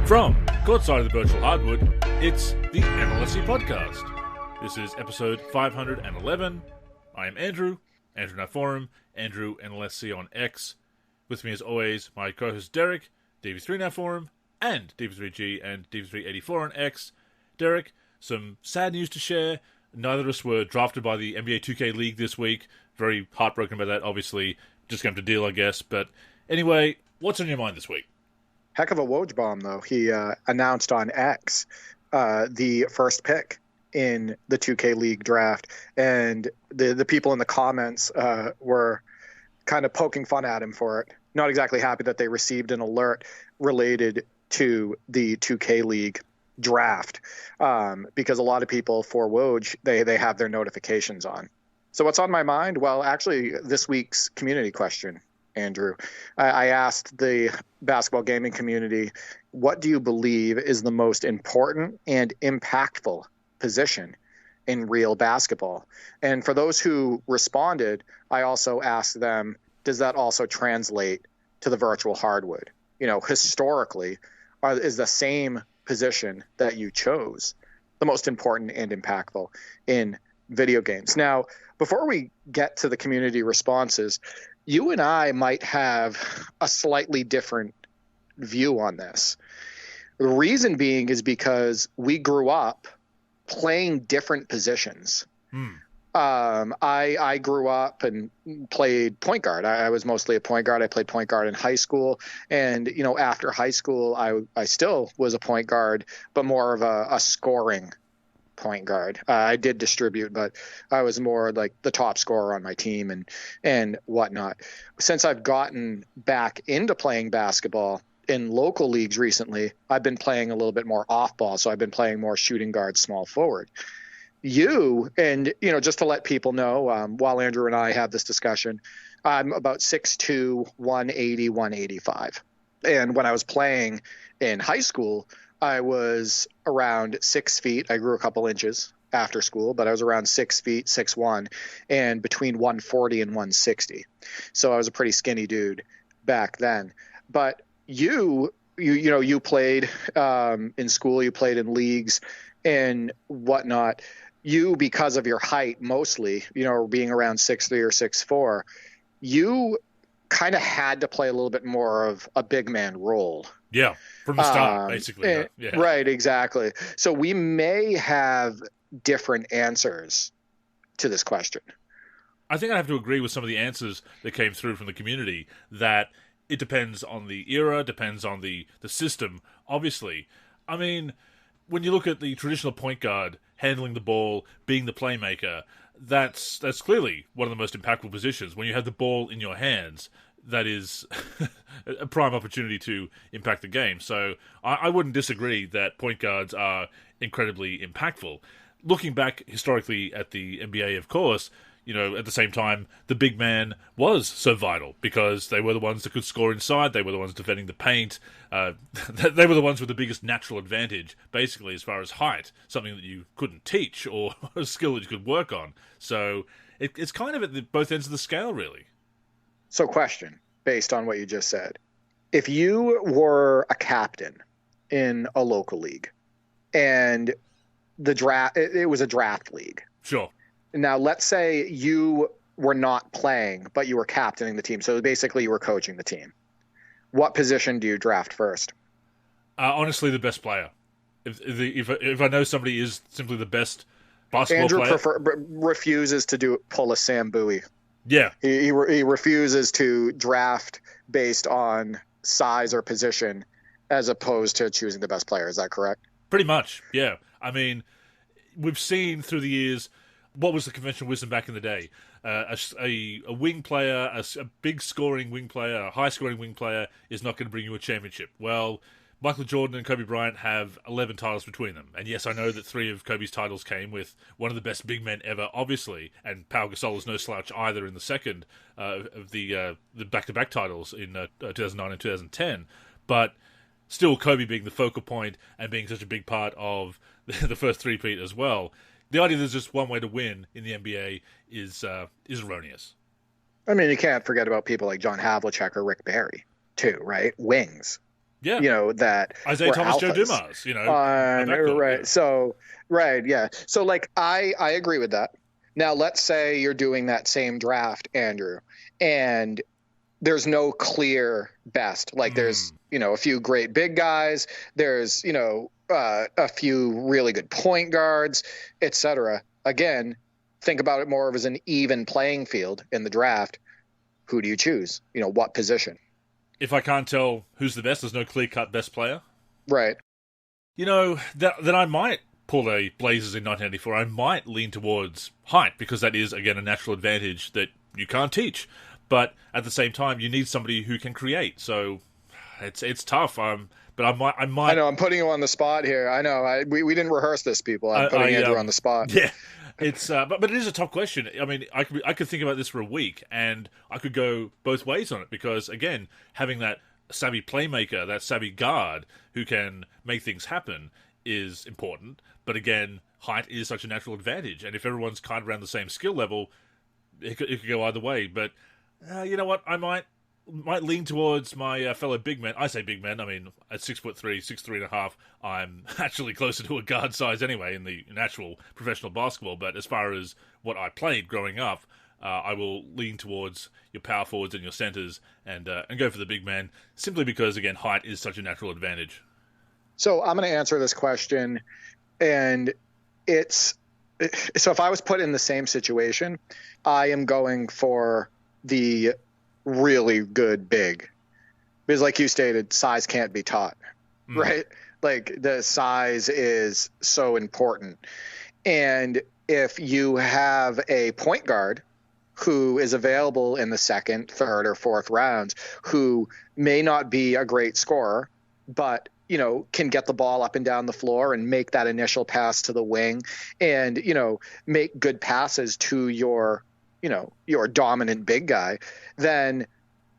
From courtside of the virtual hardwood, it's the NLSC Podcast. This is episode 511. I am Andrew Forum, Andrew NLSC on X. With me as always, my co-host Derek, DV3 Forum, and DV3G and DV384 on X. Derek, some sad news to share. Neither of us were drafted by the NBA 2K League this week. Very heartbroken about that, obviously. Just going to deal, I guess. But anyway, what's on your mind this week? Heck of a Woj bomb, though. He announced on X the first pick in the 2K League draft, and the people in the comments were kind of poking fun at him for it. Not exactly happy that they received an alert related to the 2K League draft, because a lot of people for Woj, they have their notifications on. So what's on my mind? Well, actually, this week's community question, Andrew. I asked the basketball gaming community, what do you believe is the most important and impactful position in real basketball? And for those who responded, I also asked them, does that also translate to the virtual hardwood? You know, historically, is the same position that you chose the most important and impactful in video games? Now, before we get to the community responses, you and I might have a slightly different view on this. The reason being is because we grew up playing different positions. I grew up and played point guard. I was mostly a point guard. I played point guard in high school. And, you know, after high school, I still was a point guard, but more of a scoring point guard. I did distribute, but I was more like the top scorer on my team and whatnot. Since I've gotten back into playing basketball in local leagues recently, I've been playing a little bit more off ball. So I've been playing more shooting guard, small forward. And, you know, just to let people know, while Andrew and I have this discussion, I'm about 6'2", 180, 185. And when I was playing in high school, I was around 6 feet. I grew a couple inches after school, but I was around 6 feet, 6'1", and between 140 and 160. So I was a pretty skinny dude back then. But you played in school, you played in leagues and whatnot. You, because of your height mostly, you know, being around 6'3" or 6'4", you kind of had to play a little bit more of a big man role. Yeah, from the start, basically. Yeah. Right, exactly. So we may have different answers to this question. I think I have to agree with some of the answers that came through from the community, that it depends on the era, depends on the system, obviously. I mean, when you look at the traditional point guard, handling the ball, being the playmaker, that's clearly one of the most impactful positions. When you have the ball in your hands, that is a prime opportunity to impact the game. So I wouldn't disagree that point guards are incredibly impactful. Looking back historically at the NBA, of course, you know, at the same time, the big man was so vital because they were the ones that could score inside. They were the ones defending the paint. They were the ones with the biggest natural advantage, basically, as far as height, something that you couldn't teach or a skill that you could work on. So it's kind of at both ends of the scale, really. So question, based on what you just said. If you were a captain in a local league and the draft, it was a draft league. Sure. Now, let's say you were not playing, but you were captaining the team. So basically you were coaching the team. What position do you draft first? Honestly, the best player. If I know somebody is simply the best basketball player. Andrew refuses to pull a Sam Bowie. Yeah. He refuses to draft based on size or position as opposed to choosing the best player. Is that correct? Pretty much, yeah. I mean, we've seen through the years, what was the conventional wisdom back in the day? A wing player, a big scoring wing player, a high scoring wing player is not going to bring you a championship. Well, Michael Jordan and Kobe Bryant have 11 titles between them. And yes, I know that 3 of Kobe's titles came with one of the best big men ever, obviously. And Pau Gasol is no slouch either in the second of the back-to-back titles in 2009 and 2010. But still, Kobe being the focal point and being such a big part of the first three-peat as well. The idea that there's just one way to win in the NBA is erroneous. I mean, you can't forget about people like John Havlicek or Rick Barry, too, right? Wings. Yeah. that Isaiah were Thomas, Joe alphas. Dumas, that court, Right. yeah. So, right. Yeah. So like, I agree with that. Now, let's say you're doing that same draft, Andrew, and there's no clear best. Like there's, a few great big guys. There's, a few really good point guards, etc. Again, think about it more of as an even playing field in the draft. Who do you choose? What position? If I can't tell who's the best, there's no clear-cut best player. Right. Then I might pull a Blazers in 1984. I might lean towards height, because that is, again, a natural advantage that you can't teach. But at the same time, you need somebody who can create. So it's tough. But I might. I know I'm putting you on the spot here. I know. We didn't rehearse this, people. I'm putting Andrew on the spot. Yeah. It's but it is a tough question. I mean, I could think about this for a week, and I could go both ways on it, because again, having that savvy playmaker, that savvy guard who can make things happen is important. But again, height is such a natural advantage, and if everyone's kind of around the same skill level, it could go either way. But you know what? I might lean towards my fellow big men. I say big men. I mean, at 6'3", 6'3.5", I'm actually closer to a guard size anyway in actual professional basketball. But as far as what I played growing up, I will lean towards your power forwards and your centers and go for the big man, simply because, again, height is such a natural advantage. So I'm going to answer this question, and so if I was put in the same situation, I am going for the really good big, because like you stated, size can't be taught, right? Like the size is so important. And if you have a point guard who is available in the second, third, or fourth rounds, who may not be a great scorer, but can get the ball up and down the floor and make that initial pass to the wing, and make good passes to your dominant big guy, then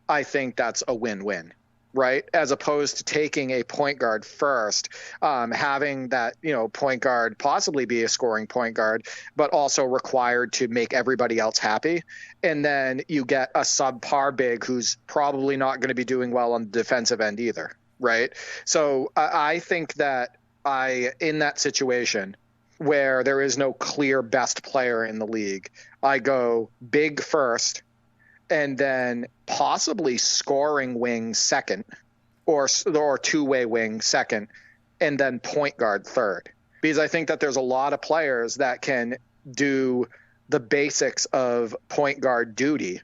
I think that's a win-win, right? As opposed to taking a point guard first, having that, point guard possibly be a scoring point guard, but also required to make everybody else happy. And then you get a subpar big who's probably not going to be doing well on the defensive end either, right? So I think that in that situation where there is no clear best player in the league, I go big first, and then possibly scoring wing second, or two-way wing second, and then point guard third. Because I think that there's a lot of players that can do the basics of point guard duty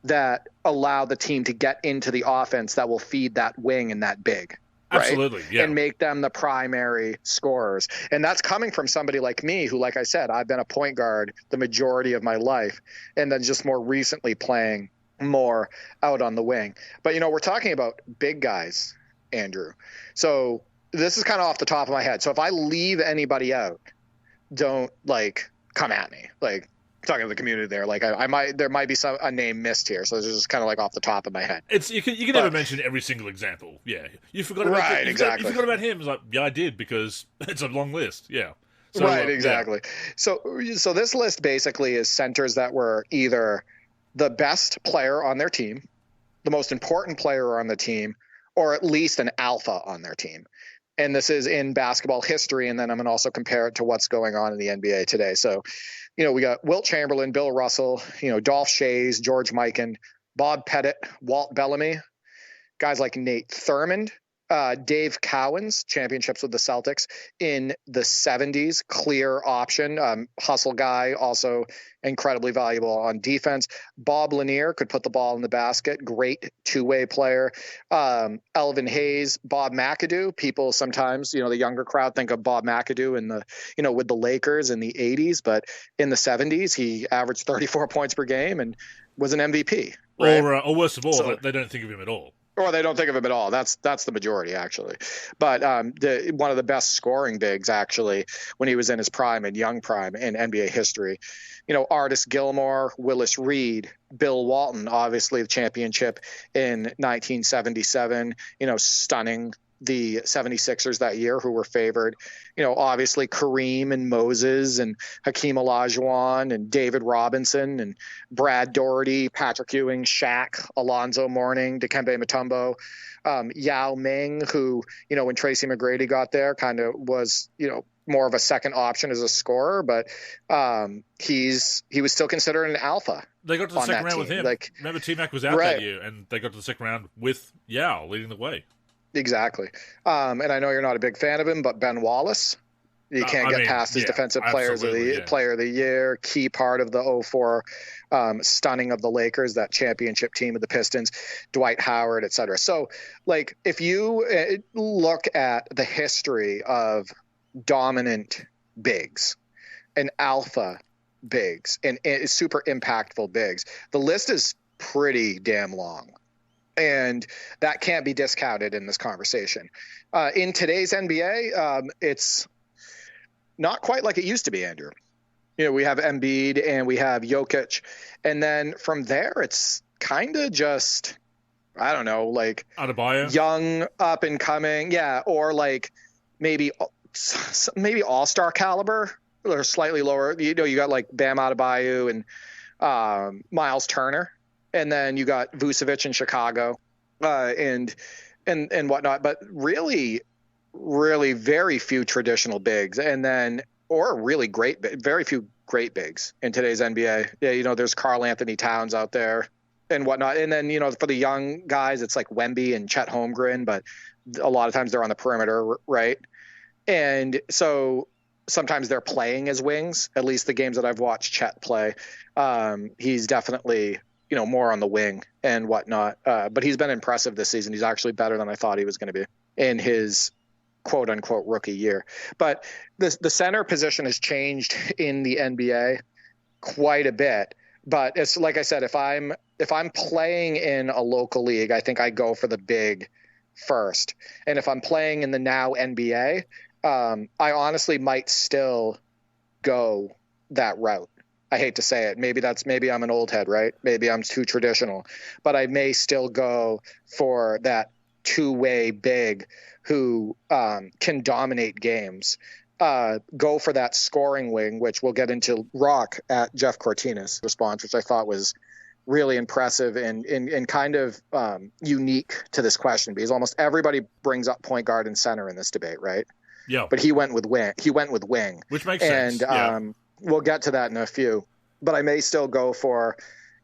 that allow the team to get into the offense that will feed that wing and that big. Right? Absolutely, yeah. And make them the primary scorers. And that's coming from somebody like me who, like I said, I've been a point guard the majority of my life, and then just more recently playing more out on the wing. But, we're talking about big guys, Andrew. So this is kind of off the top of my head. So if I leave anybody out, don't, come at me. Talking to the community there, there might be a name missed here, so this is just kind of off the top of my head. You can never mention every single example. Yeah, you forgot about right, exactly. You forgot about him. It's yeah, I did, because it's a long list. Yeah, so, right, exactly. Yeah. So this list basically is centers that were either the best player on their team, the most important player on the team, or at least an alpha on their team. And this is in basketball history, and then I'm going to also compare it to what's going on in the NBA today. So, we got Wilt Chamberlain, Bill Russell, Dolph Schayes, George Mikan, Bob Pettit, Walt Bellamy, guys like Nate Thurmond, Dave Cowens, championships with the Celtics in the 70s, clear option, hustle guy, also incredibly valuable on defense. Bob Lanier could put the ball in the basket, great two-way player. Elvin Hayes, Bob McAdoo. People sometimes, the younger crowd think of Bob McAdoo in the, with the Lakers in the 80s, but in the 70s, he averaged 34 points per game and was an MVP. Right? Or worse of all, they don't think of him at all. Or they don't think of him at all. That's the majority, actually. But one of the best scoring bigs, actually, when he was in his prime and young prime in NBA history. Artis Gilmore, Willis Reed, Bill Walton, obviously the championship in 1977. Stunning the 76ers that year, who were favored. Obviously Kareem and Moses and Hakeem Olajuwon and David Robinson and Brad Daugherty, Patrick Ewing, Shaq, Alonzo Mourning, Dikembe Mutombo, Yao Ming, who, when Tracy McGrady got there, kind of was, more of a second option as a scorer, but he was still considered an alpha. They got to the second round with him. Remember, T-Mac was out that year, and they got to the second round with Yao leading the way. Exactly. And I know you're not a big fan of him, but Ben Wallace, you can't get past his defensive player of the year, key part of the 2004 stunning of the Lakers, that championship team of the Pistons, Dwight Howard, et cetera. So, if you look at the history of dominant bigs and alpha bigs and super impactful bigs, the list is pretty damn long. And that can't be discounted in this conversation. In today's NBA, it's not quite like it used to be, Andrew. We have Embiid and we have Jokic. And then from there, it's kind of just, I don't know, Adebayo? Young, up and coming. Yeah. Or maybe all-star caliber or slightly lower. You got Bam Adebayo and Miles Turner. And then you got Vucevic in Chicago, and whatnot. But really, really very few traditional bigs, and then very few great bigs in today's NBA. Yeah, there's Karl Anthony Towns out there and whatnot. And then for the young guys, it's like Wemby and Chet Holmgren, but a lot of times they're on the perimeter, right? And so sometimes they're playing as wings. At least the games that I've watched Chet play, he's definitely more on the wing and whatnot. But he's been impressive this season. He's actually better than I thought he was going to be in his quote unquote rookie year. But the center position has changed in the NBA quite a bit. But it's like I said, if I'm playing in a local league, I think I go for the big first. And if I'm playing in the now NBA, I honestly might still go that route. I hate to say it. Maybe I'm an old head, right? Maybe I'm too traditional, but I may still go for that two-way big who can dominate games. Go for that scoring wing, which we'll get into. Rock at Jeff Cortina's response, which I thought was really impressive and kind of unique to this question, because almost everybody brings up point guard and center in this debate, right? Yeah. But he went with wing, which makes sense. And we'll get to that in a few, but I may still go for,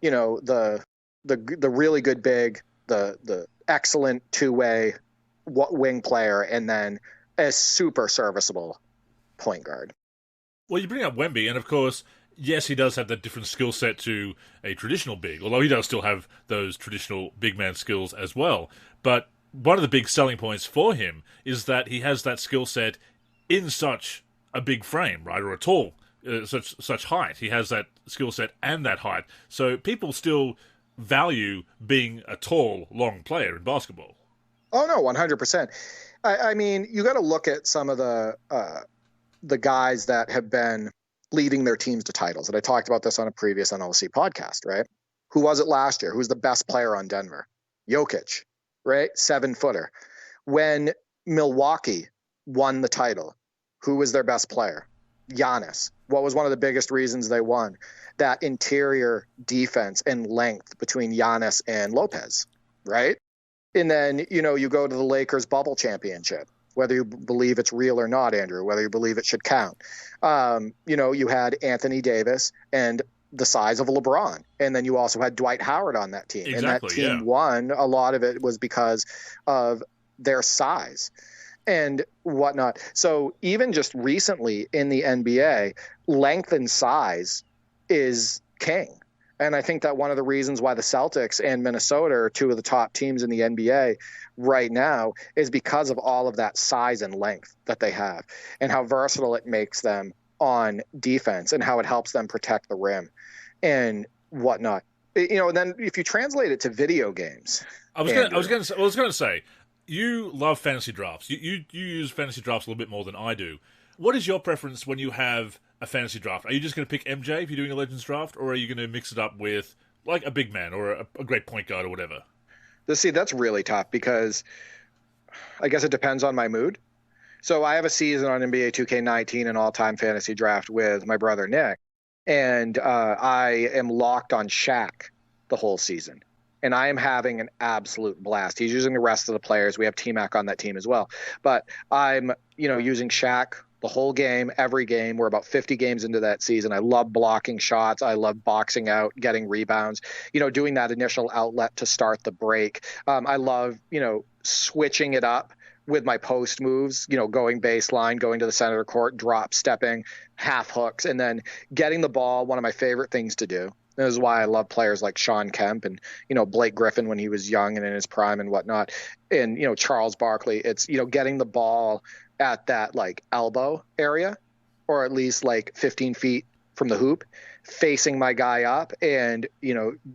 the really good big, the excellent two-way wing player, and then a super serviceable point guard. Well, you bring up Wemby, and of course, yes, he does have that different skill set to a traditional big, although he does still have those traditional big man skills as well. But one of the big selling points for him is that he has that skill set in such a big frame, right, or a tall such height. He has that skill set and that height. So people still value being a tall, long player in basketball. Oh, no, 100%. I mean, you got to look at some of the guys that have been leading their teams to titles. And I talked about this on a previous NLSC podcast, right? Who was it last year? Who was the best player on Denver? Jokic, right? 7-footer. When Milwaukee won the title, who was their best player? Giannis. What was one of the biggest reasons they won? That interior defense and length between Giannis and Lopez, right? And then, you go to the Lakers bubble championship, whether you believe it's real or not, Andrew, whether you believe it should count. You had Anthony Davis and the size of LeBron. And then you also had Dwight Howard on that team. Exactly, and that team won. A lot of it was because of their size and whatnot. So even just recently in the NBA, length and size is king. And I think that one of the reasons why the Celtics and Minnesota are two of the top teams in the NBA right now is because of all of that size and length that they have and how versatile it makes them on defense and how it helps them protect the rim and whatnot. And then if you translate it to video games, I was going to say, you love fantasy drafts. You use fantasy drafts a little bit more than I do. What is your preference when you have a fantasy draft? Are you just going to pick MJ if you're doing a Legends draft, or are you going to mix it up with like a big man or a great point guard or whatever? See, that's really tough because I guess it depends on my mood. So I have a season on NBA 2K19 and all-time fantasy draft with my brother Nick, and I am locked on Shaq the whole season, and I am having an absolute blast. He's using the rest of the players. We have T-Mac on that team as well, but I'm using Shaq the whole game, every game. We're about 50 games into that season. I love blocking shots. I love boxing out, getting rebounds, doing that initial outlet to start the break. I love, switching it up with my post moves, going baseline, going to the center of the court, drop stepping, half hooks, and then getting the ball. One of my favorite things to do. This is why I love players like Sean Kemp and, Blake Griffin when he was young and in his prime and whatnot. And, Charles Barkley, it's, getting the ball at that like elbow area, or at least like 15 feet from the hoop, facing my guy up and,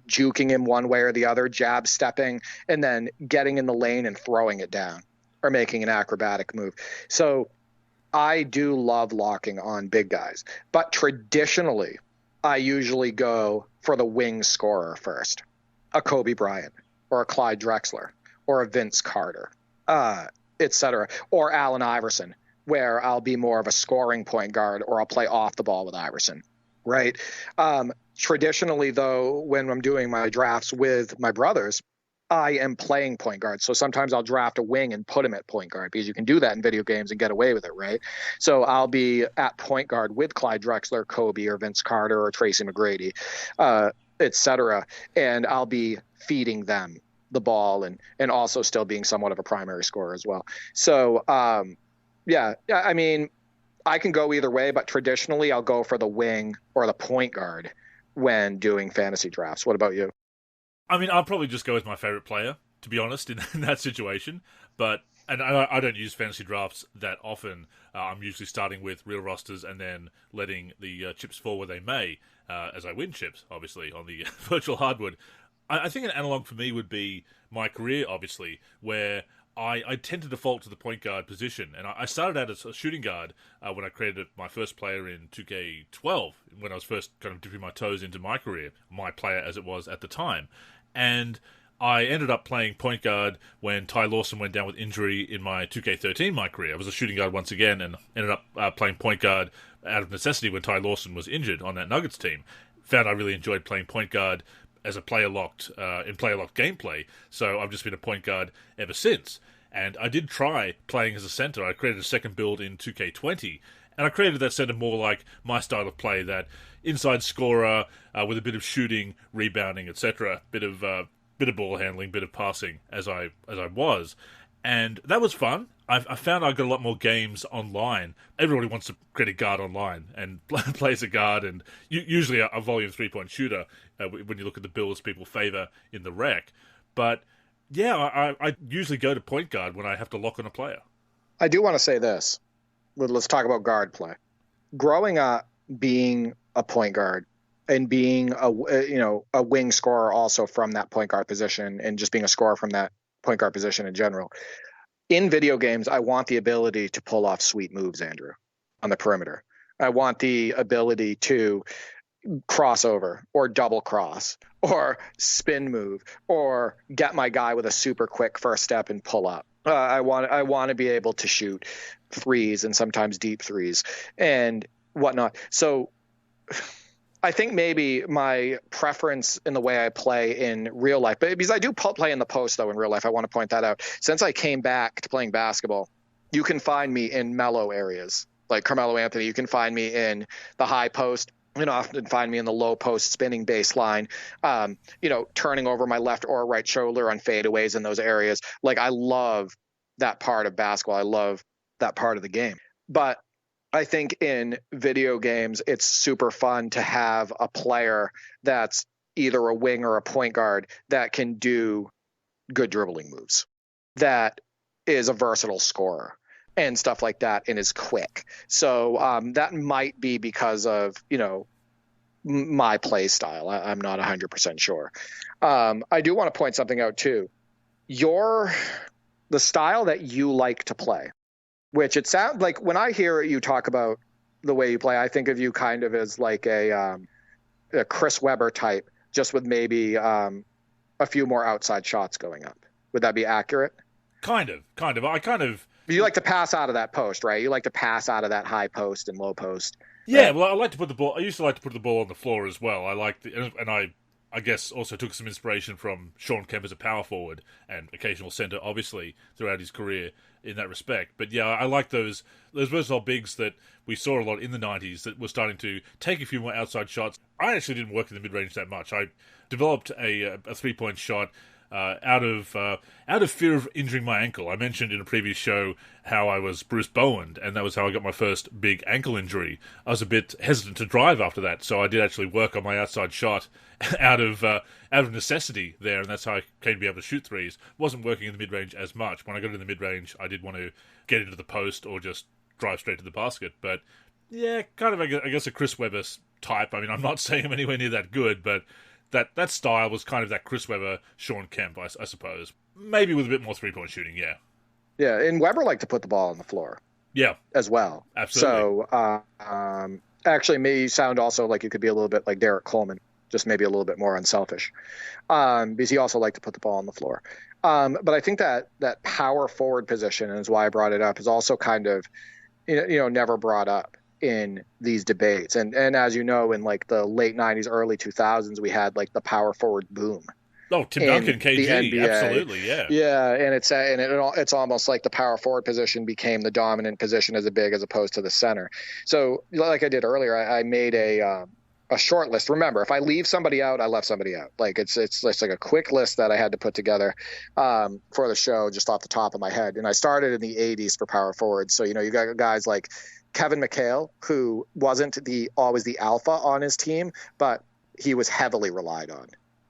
juking him one way or the other, jab stepping, and then getting in the lane and throwing it down or making an acrobatic move. So I do love locking on big guys, but traditionally I usually go for the wing scorer first, a Kobe Bryant or a Clyde Drexler or a Vince Carter, etc., or Allen Iverson, where I'll be more of a scoring point guard or I'll play off the ball with Iverson, right? Traditionally, though, when I'm doing my drafts with my brothers, I am playing point guard. So sometimes I'll draft a wing and put him at point guard because you can do that in video games and get away with it, right? So I'll be at point guard with Clyde Drexler, Kobe, or Vince Carter, or Tracy McGrady, et cetera. And I'll be feeding them the ball and also still being somewhat of a primary scorer as well. So, yeah, I mean, I can go either way, but traditionally I'll go for the wing or the point guard when doing fantasy drafts. What about you? I mean, I'll probably just go with my favorite player, to be honest, in that situation. But I don't use fantasy drafts that often. I'm usually starting with real rosters and then letting the chips fall where they may, as I win chips, obviously, on the virtual hardwood. I think an analog for me would be my career, obviously, where I tend to default to the point guard position. And I started out as a shooting guard when I created my first player in 2K12, when I was first kind of dipping my toes into my career, my player as it was at the time. And I ended up playing point guard when Ty Lawson went down with injury in my 2K13 my career. I was a shooting guard once again and ended up playing point guard out of necessity when Ty Lawson was injured on that Nuggets team. Found I really enjoyed playing point guard as a player-locked gameplay, so I've just been a point guard ever since. And I did try playing as a center. I created a second build in 2K20, and I created that center more like my style of play, that inside scorer with a bit of shooting, rebounding, etc., bit of ball handling, bit of passing as I was, and that was fun. I found I got a lot more games online. Everybody wants to create a guard online and play as a guard, and usually a volume 3-point shooter when you look at the builds people favor in the rec. But yeah, I usually go to point guard when I have to lock on a player. I do want to say this. Let's talk about guard play. Growing up being a point guard and being a wing scorer also from that point guard position, and just being a scorer from that point guard position in general. In video games, I want the ability to pull off sweet moves, Andrew, on the perimeter. I want the ability to crossover or double cross or spin move or get my guy with a super quick first step and pull up. I want to be able to shoot threes and sometimes deep threes and whatnot. So I think maybe my preference in the way I play in real life, because I do play in the post though in real life, I want to point that out. Since I came back to playing basketball, you can find me in mellow areas like Carmelo Anthony. You can find me in the high post. You know, often find me in the low post spinning baseline, turning over my left or right shoulder on fadeaways in those areas. Like, I love that part of basketball. I love that part of the game. But I think in video games, it's super fun to have a player that's either a wing or a point guard that can do good dribbling moves, that is a versatile scorer and stuff like that, and is quick. So that might be because of, my play style. I'm not 100% sure. I do want to point something out too. The style that you like to play, which it sounds like when I hear you talk about the way you play, I think of you kind of as like a Chris Webber type, just with maybe a few more outside shots going up. Would that be accurate? Kind of. You like to pass out of that post, right? You like to pass out of that high post and low post. Yeah, right? well, I used to like to put the ball on the floor as well. And I guess also took some inspiration from Sean Kemp as a power forward and occasional center, obviously, throughout his career in that respect. But yeah, I like those versatile bigs that we saw a lot in the 90s that were starting to take a few more outside shots. I actually didn't work in the mid-range that much. I developed a three-point shot out of fear of injuring my ankle. I mentioned in a previous show how I was Bruce Bowen, and that was how I got my first big ankle injury. I was a bit hesitant to drive after that, so I did actually work on my outside shot out of necessity there, and that's how I came to be able to shoot threes. Wasn't working in the mid-range as much. When I got in the mid-range, I did want to get into the post or just drive straight to the basket. But yeah, kind of, I guess, a Chris Webber type. I mean, I'm not saying I'm anywhere near that good, but that style was kind of that Chris Webber, Sean Kemp, I suppose. Maybe with a bit more three-point shooting, yeah. Yeah, and Webber liked to put the ball on the floor. Yeah. As well. Absolutely. So, actually, may sound also like you could be a little bit like Derek Coleman, just maybe a little bit more unselfish, because he also liked to put the ball on the floor. But I think that power forward position, and is why I brought it up, is also kind of, never brought up in these debates. And as you know, in like the late 90s, early 2000s, we had like the power forward boom. Oh, Tim Duncan, KG, absolutely, yeah. Yeah, and it's almost like the power forward position became the dominant position as a big as opposed to the center. So like I did earlier, I made a short list. Remember, if I leave somebody out, I left somebody out. Like it's like a quick list that I had to put together for the show just off the top of my head. And I started in the 80s for power forwards. So, you got guys like Kevin McHale, who wasn't always the alpha on his team, but he was heavily relied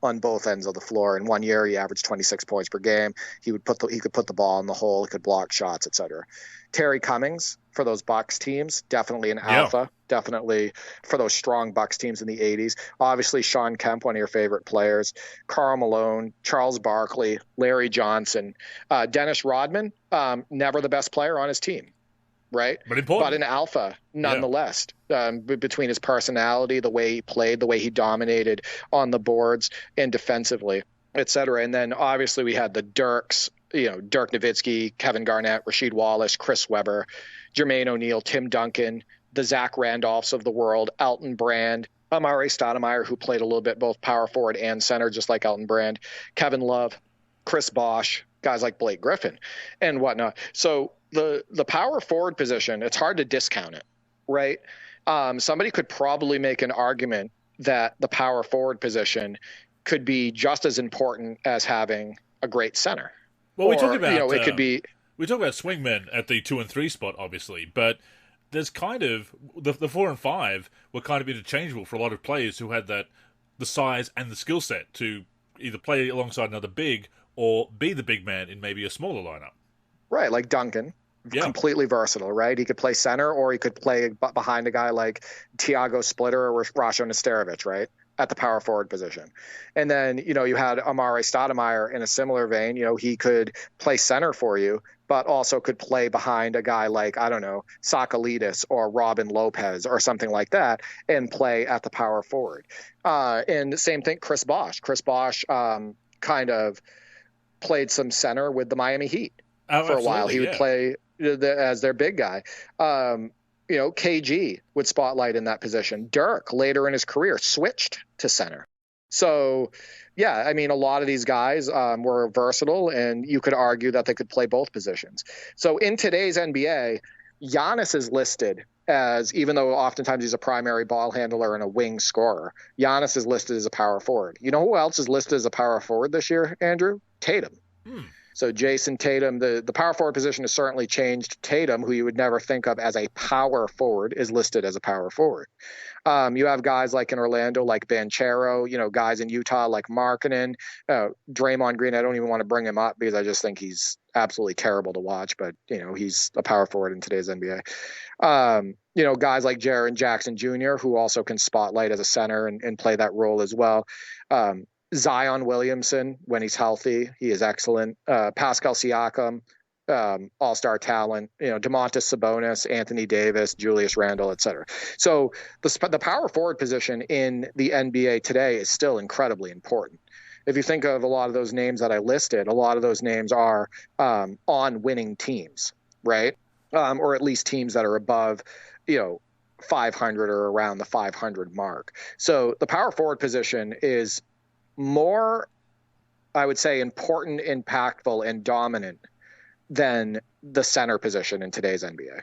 on both ends of the floor. In 1 year, he averaged 26 points per game. He could put the ball in the hole. He could block shots, etc. Terry Cummings for those Bucks teams, definitely an alpha, definitely for those strong Bucks teams in the 80s. Obviously, Sean Kemp, one of your favorite players, Karl Malone, Charles Barkley, Larry Johnson, Dennis Rodman, never the best player on his team. Right. But an alpha nonetheless, between his personality, the way he played, the way he dominated on the boards and defensively, et cetera. And then obviously we had the Dirks, Dirk Nowitzki, Kevin Garnett, Rasheed Wallace, Chris Webber, Jermaine O'Neal, Tim Duncan, the Zach Randolphs of the world, Elton Brand, Amare Stoudemire, who played a little bit both power forward and center, just like Elton Brand, Kevin Love, Chris Bosh, guys like Blake Griffin and whatnot. So the power forward position, it's hard to discount it, right? Somebody could probably make an argument that the power forward position could be just as important as having a great center. Well, we talk about it could be. We talk about swingmen at the 2 and 3 spot, obviously, but there's kind of the 4 and 5 were kind of interchangeable for a lot of players who had the size and the skill set to either play alongside another big or be the big man in maybe a smaller lineup. Right, like Duncan, completely versatile, right? He could play center or he could play behind a guy like Tiago Splitter or Rasho Nesterovic, right, at the power forward position. And then, you had Amare Stoudemire in a similar vein. He could play center for you, but also could play behind a guy like, I don't know, Sakalidis or Robin Lopez or something like that and play at the power forward. And the same thing, Chris Bosh. Chris Bosh kind of played some center with the Miami Heat. For a while, he would play as their big guy. KG would spotlight in that position. Dirk, later in his career, switched to center. So, yeah, I mean, a lot of these guys were versatile, and you could argue that they could play both positions. So in today's NBA, Giannis is listed as, even though oftentimes he's a primary ball handler and a wing scorer, Giannis is listed as a power forward. You know who else is listed as a power forward this year, Andrew? Tatum. So Jason Tatum, the power forward position has certainly changed. Tatum, who you would never think of as a power forward, is listed as a power forward. You have guys like in Orlando, like Banchero, guys in Utah like Markkanen, Draymond Green. I don't even want to bring him up because I just think he's absolutely terrible to watch, but he's a power forward in today's NBA. Guys like Jaren Jackson Jr., who also can spotlight as a center and play that role as well. Zion Williamson, when he's healthy, he is excellent. Pascal Siakam, all-star talent. Domantas Sabonis, Anthony Davis, Julius Randle, etc. So the power forward position in the NBA today is still incredibly important. if you think of a lot of those names that I listed, a lot of those names are on winning teams, right? Or at least teams that are above, 500 or around the 500 mark. So the power forward position is more, I would say, important, impactful, and dominant than the center position in today's NBA.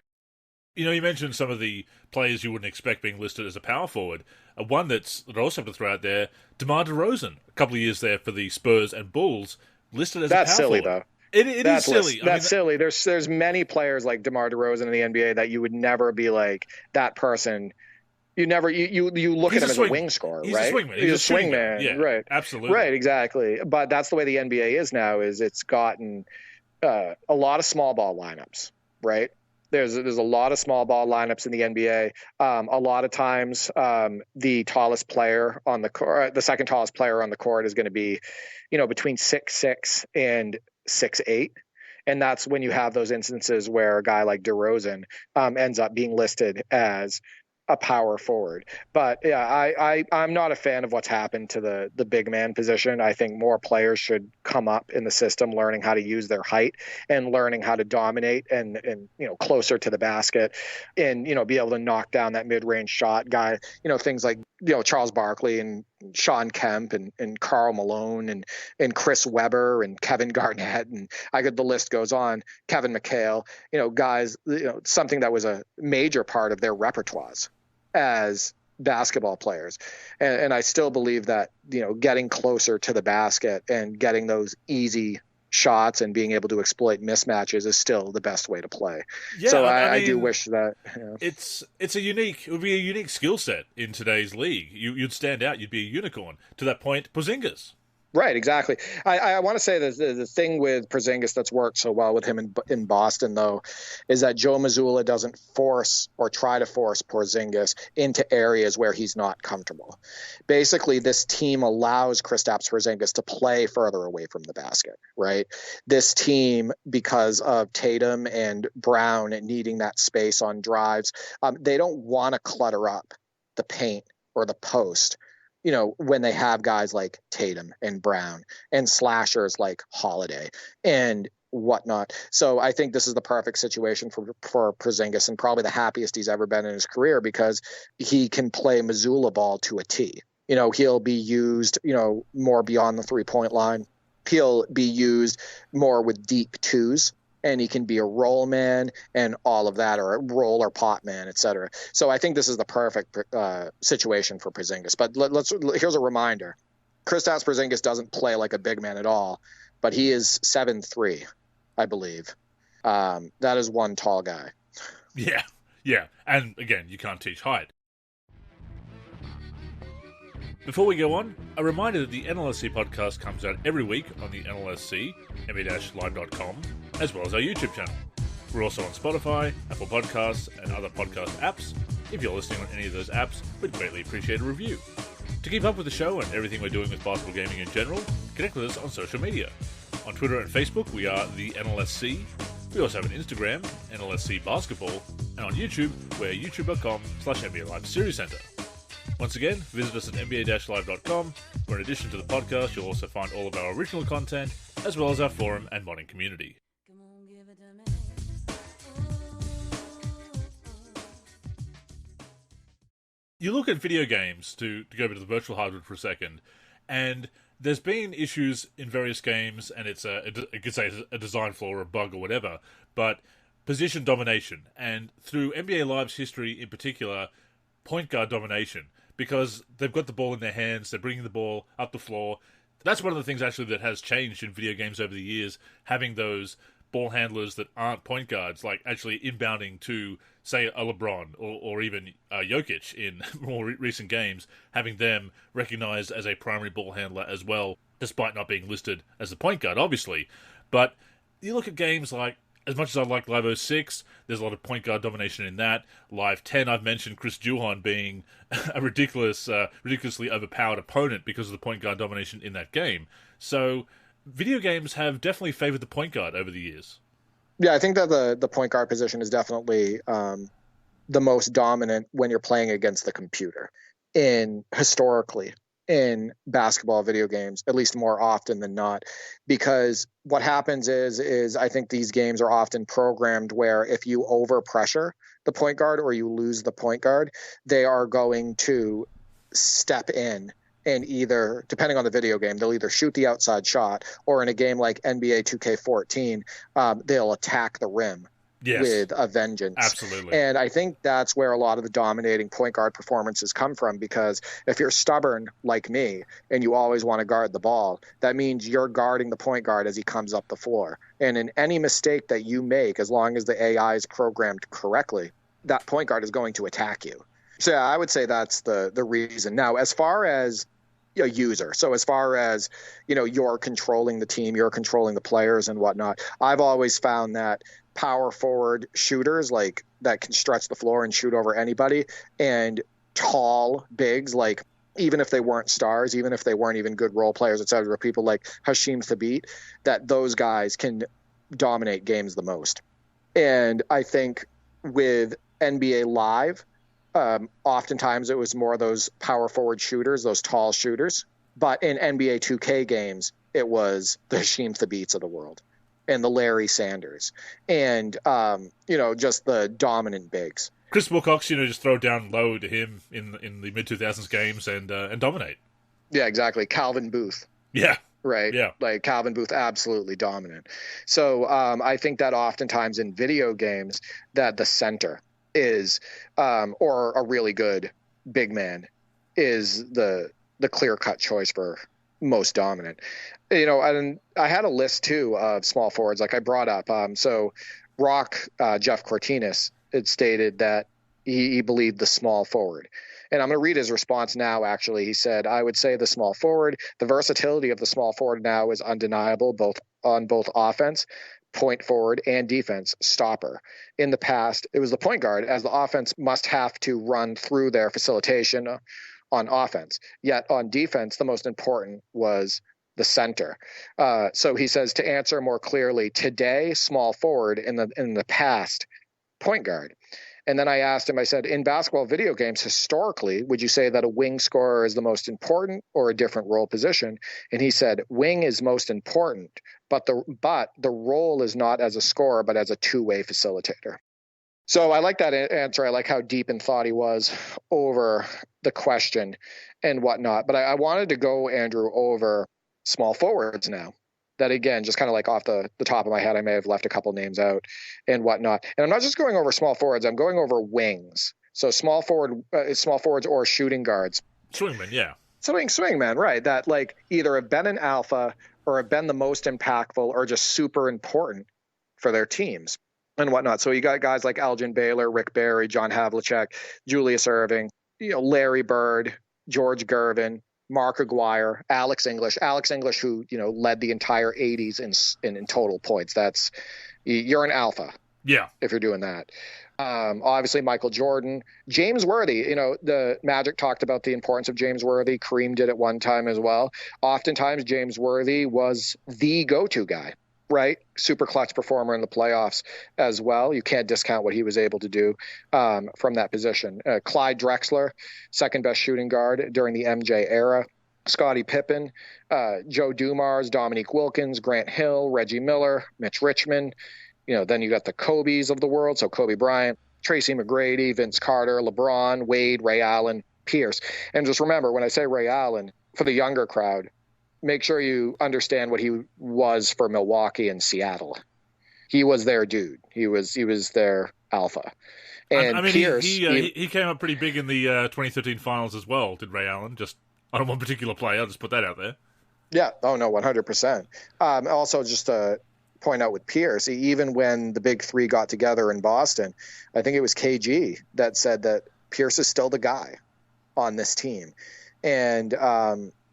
You mentioned some of the players you wouldn't expect being listed as a power forward. One that I also have to throw out there, DeMar DeRozan, a couple of years there for the Spurs and Bulls, listed as a power silly, forward. Though. It is silly. That's silly. There's many players like DeMar DeRozan in the NBA that you would never be like that person. You look at him as a wing scorer, right? He's a swingman. Yeah, right. Absolutely. Right, exactly. But that's the way the NBA is now. Is it's gotten a lot of small ball lineups, right? There's a lot of small ball lineups in the NBA. A lot of times, the tallest player on the court, the second tallest player on the court, is going to be, between 6'6" and 6'8". And that's when you have those instances where a guy like DeRozan ends up being listed as a power forward. But yeah, I'm not a fan of what's happened to the big man position. I think more players should come up in the system, learning how to use their height and learning how to dominate and closer to the basket and, be able to knock down that mid-range shot guy, things like, Charles Barkley and Sean Kemp and Karl Malone and Chris Webber and Kevin Garnett. And the list goes on. Kevin McHale, guys, something that was a major part of their repertoires as basketball players. And I still believe that, getting closer to the basket and getting those easy shots and being able to exploit mismatches is still the best way to play. Yeah, so I do wish that it would be a unique skill set in today's league. You'd stand out. You'd be a unicorn. To that point, Porzingis. Right, exactly. I want to say that the thing with Porzingis that's worked so well with him in Boston, though, is that Joe Mazzulla doesn't force or try to force Porzingis into areas where he's not comfortable. Basically, this team allows Kristaps Porzingis to play further away from the basket, right? This team, because of Tatum and Brown needing that space on drives, they don't want to clutter up the paint or the post, when they have guys like Tatum and Brown and slashers like Holiday and whatnot. So I think this is the perfect situation for Porzingis, and probably the happiest he's ever been in his career, because he can play Mazzulla ball to a T. He'll be used, more beyond the 3-point line. He'll be used more with deep twos, and he can be a roll man and all of that, or a roll or pop man, et cetera. So I think this is the perfect situation for Porzingis. But here's a reminder. Kristaps Porzingis doesn't play like a big man at all, but he is 7'3", I believe. That is one tall guy. Yeah. And again, you can't teach height. Before we go on, a reminder that the NLSC podcast comes out every week on the NLSC, NBA-live.com, as well as our YouTube channel. We're also on Spotify, Apple Podcasts, and other podcast apps. If you're listening on any of those apps, we'd greatly appreciate a review. To keep up with the show and everything we're doing with basketball gaming in general, connect with us on social media. On Twitter and Facebook, we are the NLSC. We also have an Instagram, NLSC Basketball, and on YouTube, we're youtube.com/NBA Live Series Center. Once again, visit us at nba-live.com, where in addition to the podcast, you'll also find all of our original content, as well as our forum and modding community. You look at video games, to go to the virtual hardwood for a second, and there's been issues in various games, and you could say it's a design flaw or a bug or whatever, but position domination, and through NBA Live's history in particular, point guard domination, because they've got the ball in their hands, they're bringing the ball up the floor. That's one of the things actually that has changed in video games over the years, having those ball handlers that aren't point guards, like actually inbounding to, say, a LeBron or even Jokic in more recent games, having them recognized as a primary ball handler as well, despite not being listed as a point guard, obviously. But you look at games like, as much as I like Live 06, there's a lot of point guard domination in that. Live 10, I've mentioned Chris Duhon being a ridiculously overpowered opponent because of the point guard domination in that game. So video games have definitely favored the point guard over the years. Yeah, I think that the point guard position is definitely the most dominant when you're playing against the computer. Historically, in basketball video games, at least more often than not, because what happens is I think these games are often programmed where if you over pressure the point guard or you lose the point guard, they are going to step in and either, depending on the video game, they'll either shoot the outside shot, or in a game like NBA 2K14, they'll attack the rim. Yes, with a vengeance. Absolutely. And I think that's where a lot of the dominating point guard performances come from, because if you're stubborn like me and you always want to guard the ball, that means you're guarding the point guard as he comes up the floor. And in any mistake that you make, as long as the AI is programmed correctly, that point guard is going to attack you. So yeah, I would say that's the reason. Now, as far as a user, so as far as, you're controlling the team, you're controlling the players and whatnot, I've always found that power forward shooters like that can stretch the floor and shoot over anybody, and tall bigs, like even if they weren't stars, even if they weren't even good role players, etc., people like Hashim Thabit, that those guys can dominate games the most. And I think with NBA Live, oftentimes it was more those power forward shooters, those tall shooters. But in NBA 2K games, it was the Hashim Thabits of the world and the Larry Sanders and, just the dominant bigs. Chris Wilcox, just throw down low to him in the mid-2000s games and dominate. Yeah, exactly. Calvin Booth. Yeah. Right. Yeah. Like Calvin Booth, absolutely dominant. So I think that oftentimes in video games that the center is, or a really good big man is the clear-cut choice for most dominant. And I had a list too of small forwards, like I brought up. So Rock, Jeff Cortinas, had stated that he believed the small forward. And I'm going to read his response now, actually. He said, I would say the small forward, the versatility of the small forward now is undeniable, both offense, point forward, and defense, stopper. In the past, it was the point guard, as the offense must have to run through their facilitation on offense. Yet on defense, the most important was the center. So he says, to answer more clearly, today, small forward, in the past, point guard. And then I asked him, I said, in basketball video games, historically, would you say that a wing scorer is the most important or a different role position? And he said, wing is most important, but the role is not as a scorer, but as a two-way facilitator. So I like that answer. I like how deep in thought he was over the question and whatnot. But I wanted to go, Andrew, over small forwards now. That, again, just kind of like off the top of my head, I may have left a couple names out and whatnot. And I'm not just going over small forwards. I'm going over wings. So small forwards or shooting guards. Swingmen, yeah. Swingmen, right. That like either have been an alpha or have been the most impactful or just super important for their teams and whatnot. So you got guys like Elgin Baylor, Rick Barry, John Havlicek, Julius Erving, Larry Bird, George Gervin, Mark Aguirre, Alex English, who, led the entire 80s in total points. You're an alpha. Yeah. If you're doing that. Obviously Michael Jordan, James Worthy, the Magic talked about the importance of James Worthy. Kareem did at one time as well. Oftentimes James Worthy was the go-to guy, right? Super clutch performer in the playoffs as well. You can't discount what he was able to do from that position. Clyde Drexler, second best shooting guard during the MJ era. Scottie Pippen, Joe Dumars, Dominique Wilkins, Grant Hill, Reggie Miller, Mitch Richmond. Then you got the Kobes of the world. So Kobe Bryant, Tracy McGrady, Vince Carter, LeBron, Wade, Ray Allen, Pierce. And just remember, when I say Ray Allen, for the younger crowd, make sure you understand what he was for Milwaukee and Seattle. He was their dude. He was their alpha. And Pierce, he came up pretty big in the 2013 finals as well, did Ray Allen? Just on one particular play. I'll just put that out there. Yeah. Oh, no, 100%. Also, just to point out with Pierce, even when the big three got together in Boston, I think it was KG that said that Pierce is still the guy on this team. And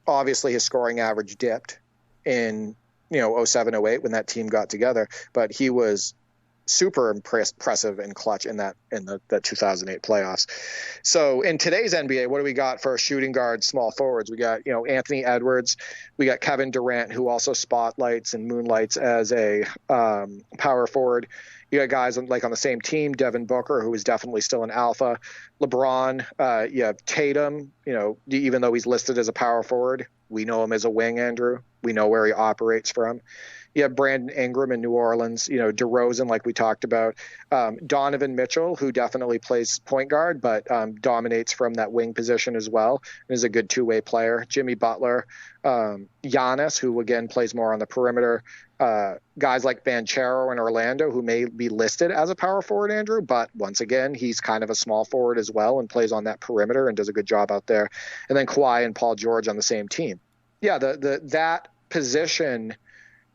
obviously his scoring average dipped in 07, 08 when that team got together, but he was super impressive and clutch in the 2008 playoffs. So in today's NBA, what do we got for shooting guards, small forwards? We got, Anthony Edwards. We got Kevin Durant, who also spotlights and moonlights as a power forward. You got guys like on the same team, Devin Booker, who is definitely still an alpha. LeBron, you have Tatum, even though he's listed as a power forward, we know him as a wing, Andrew. We know where he operates from. You have Brandon Ingram in New Orleans, DeRozan, like we talked about. Donovan Mitchell, who definitely plays point guard, but dominates from that wing position as well, and is a good two-way player. Jimmy Butler, Giannis, who again plays more on the perimeter. Guys like Banchero in Orlando, who may be listed as a power forward, Andrew, but once again, he's kind of a small forward as well and plays on that perimeter and does a good job out there. And then Kawhi and Paul George on the same team. Yeah, that position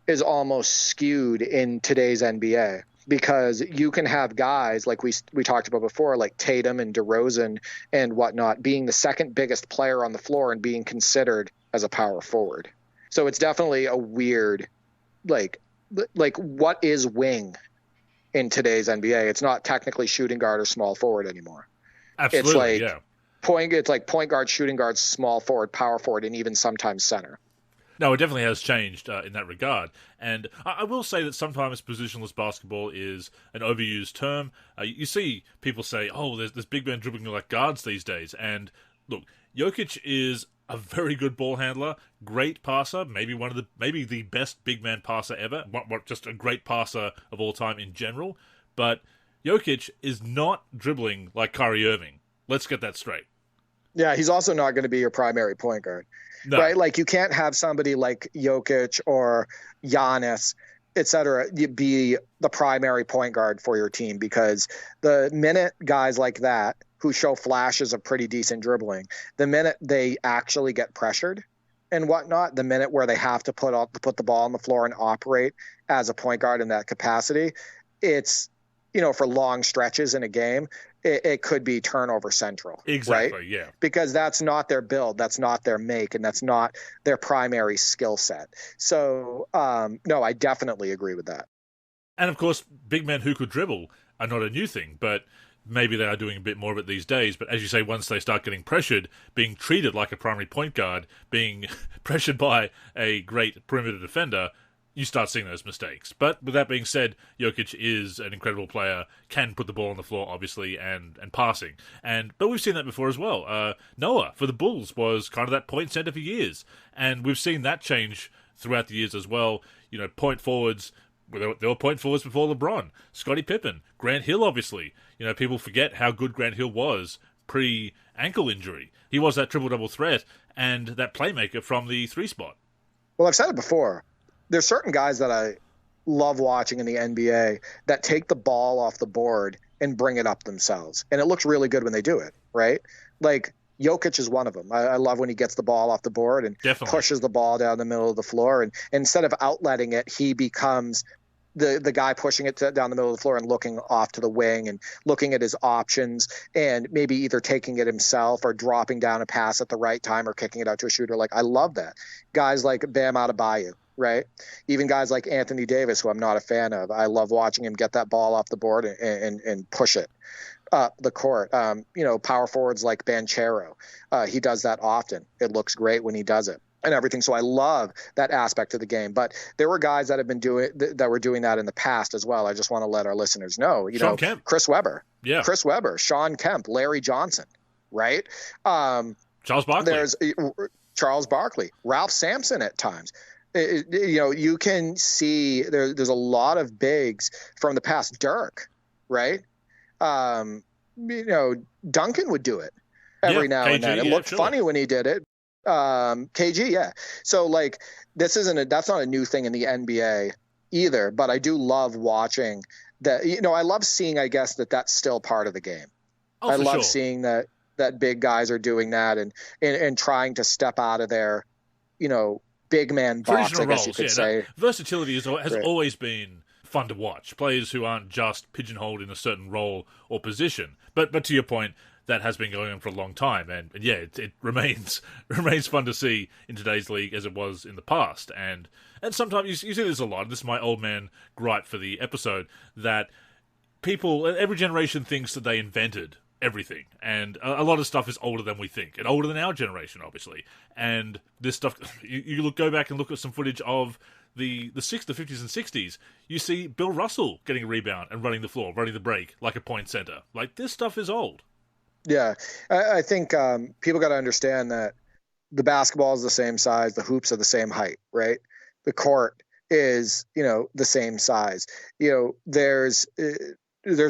is almost skewed in today's NBA because you can have guys like we talked about before, like Tatum and DeRozan and whatnot, being the second biggest player on the floor and being considered as a power forward. So it's definitely a weird, like what is wing in today's NBA? It's not technically shooting guard or small forward anymore. Absolutely, It's like point guard, shooting guard, small forward, power forward, and even sometimes center. No, it definitely has changed in that regard. And I will say that sometimes positionless basketball is an overused term. You see people say, there's big men dribbling like guards these days. And look, Jokic is a very good ball handler, great passer, maybe the best big man passer ever, just a great passer of all time in general. But Jokic is not dribbling like Kyrie Irving. Let's get that straight. Yeah, he's also not going to be your primary point guard. No. Right? Like you can't have somebody like Jokic or Giannis, et cetera, be the primary point guard for your team, because the minute guys like that who show flashes of pretty decent dribbling, the minute they actually get pressured and whatnot, the minute where they have to put the ball on the floor and operate as a point guard in that capacity, it's, for long stretches in a game, it could be turnover central. Exactly, right? Yeah. Because that's not their build, that's not their make, and that's not their primary skill set. So, no, I definitely agree with that. And, of course, big men who could dribble are not a new thing, but maybe they are doing a bit more of it these days. But as you say, once they start getting pressured, being treated like a primary point guard, being pressured by a great perimeter defender, you start seeing those mistakes. But with that being said, Jokic is an incredible player, can put the ball on the floor, obviously, and passing. But we've seen that before as well. Noah, for the Bulls, was kind of that point center for years. And we've seen that change throughout the years as well. Point forwards, there were point forwards before LeBron. Scottie Pippen, Grant Hill, obviously. People forget how good Grant Hill was pre-ankle injury. He was that triple-double threat and that playmaker from the three spot. Well, I've said it before. There's certain guys that I love watching in the NBA that take the ball off the board and bring it up themselves. And it looks really good when they do it, right? Like Jokic is one of them. I love when he gets the ball off the board and pushes the ball down the middle of the floor. And instead of outletting it, he becomes the guy pushing it down the middle of the floor and looking off to the wing and looking at his options and maybe either taking it himself or dropping down a pass at the right time or kicking it out to a shooter. Like, I love that. Guys like Bam Adebayo, right? Even guys like Anthony Davis, who I'm not a fan of. I love watching him get that ball off the board and push it up the court. Power forwards like Banchero. He does that often. It looks great when he does it and everything. So I love that aspect of the game. But there were guys that were doing that in the past as well. I just want to let our listeners know, Kemp. Chris Webber, yeah, Chris Webber, Sean Kemp, Larry Johnson, right? Charles Barkley. There's Charles Barkley, Ralph Sampson at times. You can see there's a lot of bigs from the past. Dirk, right? Duncan would do it every now and then. It looked funny when he did it. KG, yeah. So like that's not a new thing in the NBA either, but I do love watching that. I love seeing, I guess, that's still part of the game. I love seeing that big guys are doing that and trying to step out of their, big man box, I guess you could say. Versatility has always been fun to watch. Players who aren't just pigeonholed in a certain role or position. But to your point, that has been going on for a long time, and yeah, it remains fun to see in today's league as it was in the past. And sometimes you see this a lot. This is my old man gripe for the episode, that every generation thinks that they invented everything, and a lot of stuff is older than we think, and older than our generation, obviously. And this stuff, you go back and look at some footage of the 50s and 60s, you see Bill Russell getting a rebound and running the floor, running the break like a point center. Like, this stuff is old. Yeah, I think people got to understand that the basketball is the same size, the hoops are the same height, right? The court is, the same size. There's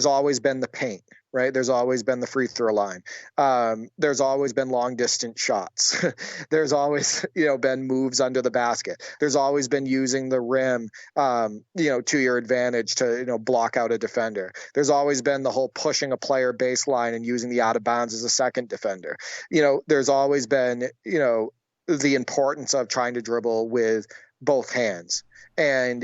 always been the paint, right? There's always been the free throw line. There's always been long distance shots. There's always, been moves under the basket. There's always been using the rim, to your advantage to, block out a defender. There's always been the whole pushing a player baseline and using the out of bounds as a second defender. There's always been, the importance of trying to dribble with both hands and,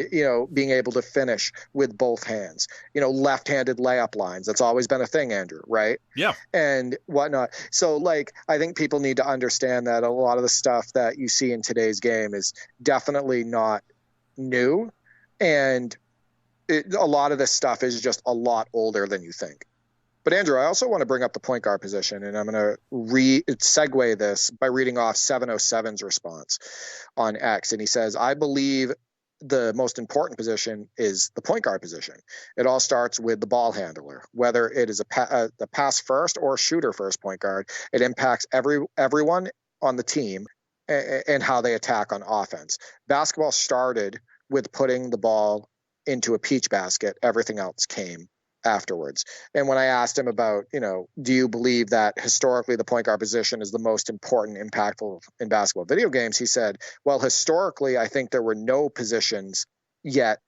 being able to finish with both hands, left-handed layup lines. That's always been a thing, Andrew, right? Yeah. And whatnot. So, I think people need to understand that a lot of the stuff that you see in today's game is definitely not new. And a lot of this stuff is just a lot older than you think. But Andrew, I also want to bring up the point guard position, and I'm going to segue this by reading off 707's response on X. And he says, I believe the most important position is the point guard position. It all starts with the ball handler, whether it is the pass first or shooter first point guard. It impacts everyone on the team and how they attack on offense. Basketball started with putting the ball into a peach basket. Everything else came afterwards. And when I asked him about, do you believe that historically the point guard position is the most important, impactful in basketball video games? He said, well, historically, I think there were no positions yet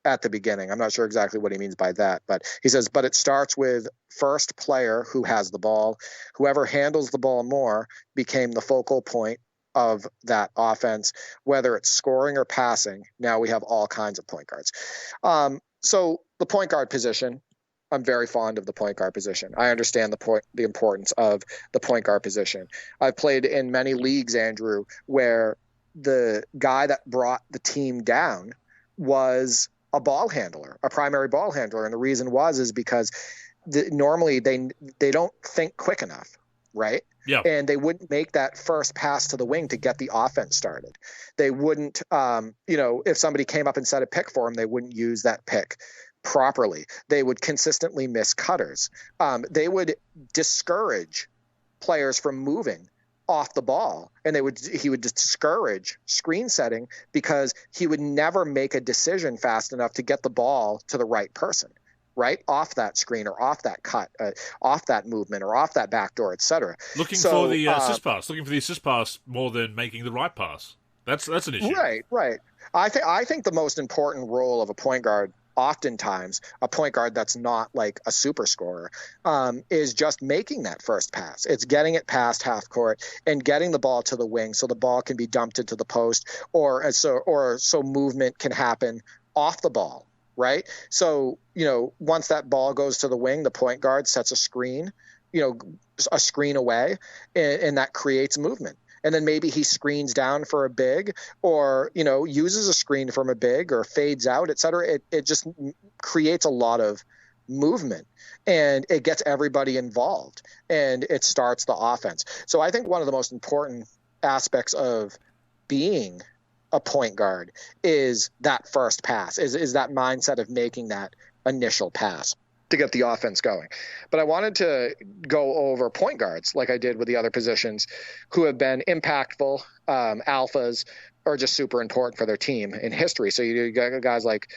at the beginning. I'm not sure exactly what he means by that, but he says, but it starts with first player who has the ball. Whoever handles the ball more became the focal point of that offense, whether it's scoring or passing. Now we have all kinds of point guards. So the point guard position, I'm very fond of the point guard position. I understand the importance of the point guard position. I've played in many leagues, Andrew, where the guy that brought the team down was a ball handler, a primary ball handler. And the reason is because normally they don't think quick enough, right? Yeah. And they wouldn't make that first pass to the wing to get the offense started. They wouldn't, if somebody came up and set a pick for them, they wouldn't use that pick properly. They would consistently miss cutters. They would discourage players from moving off the ball, and he would discourage screen setting because he would never make a decision fast enough to get the ball to the right person, right off that screen or off that cut, off that movement or off that backdoor, etc. Looking for the assist pass more than making the right pass. That's an issue. Right. I think the most important role of a point guard, oftentimes a point guard that's not like a super scorer, is just making that first pass. It's getting it past half court and getting the ball to the wing so the ball can be dumped into the post or so movement can happen off the ball, right? So, once that ball goes to the wing, the point guard sets a screen away, and that creates movement. And then maybe he screens down for a big or, uses a screen from a big or fades out, et cetera. It just creates a lot of movement and it gets everybody involved and it starts the offense. So I think one of the most important aspects of being a point guard is that first pass, is that mindset of making that initial pass to get the offense going. But I wanted to go over point guards like I did with the other positions who have been impactful, alphas, or just super important for their team in history. So you got guys like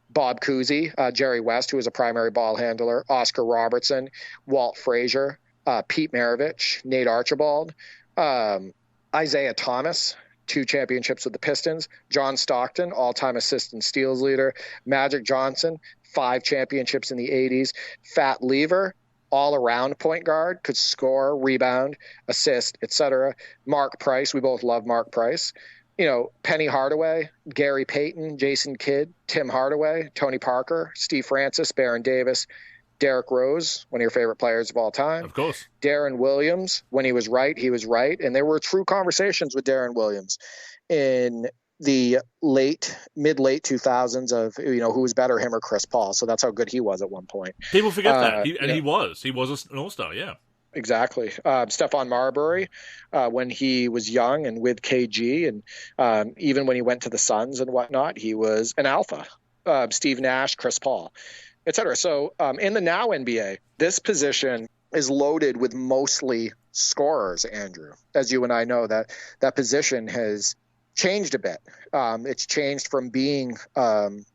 Bob Cousy, Jerry West, who was a primary ball handler, Oscar Robertson, Walt Frazier, Pete Maravich, Nate Archibald, Isaiah Thomas, 2 championships with the Pistons, John Stockton, all-time assist and steals leader, Magic Johnson, 5 championships in the 80s, Fat Lever, all-around point guard, could score, rebound, assist, etc. Mark Price, we both love Mark Price. Penny Hardaway, Gary Payton, Jason Kidd, Tim Hardaway, Tony Parker, Steve Francis, Baron Davis, Derrick Rose, one of your favorite players of all time. Of course. Darren Williams, when he was right, he was right. And there were true conversations with Darren Williams in the mid-late 2000s of, who was better, him or Chris Paul. So that's how good he was at one point. People forget that. He was an all-star, yeah. Exactly. Stephon Marbury, when he was young and with KG, and even when he went to the Suns and whatnot, he was an alpha. Steve Nash, Chris Paul, etc. So in the now NBA, this position is loaded with mostly scorers, Andrew. As you and I know, that position has changed a bit. It's changed from being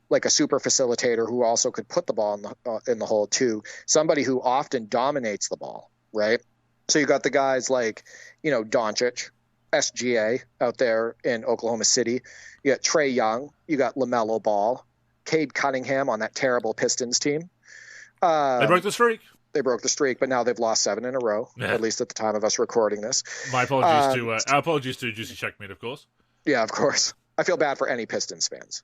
like a super facilitator who also could put the ball in the hole to somebody who often dominates the ball, right? So you got the guys like, Doncic, SGA out there in Oklahoma City. You got Trae Young. You got LaMelo Ball, Cade Cunningham on that terrible Pistons team. They broke the streak. They broke the streak, but now they've lost 7 in a row, at least at the time of us recording this. My apologies our apologies to Juicy Checkmate, of course. Yeah, of course. I feel bad for any Pistons fans.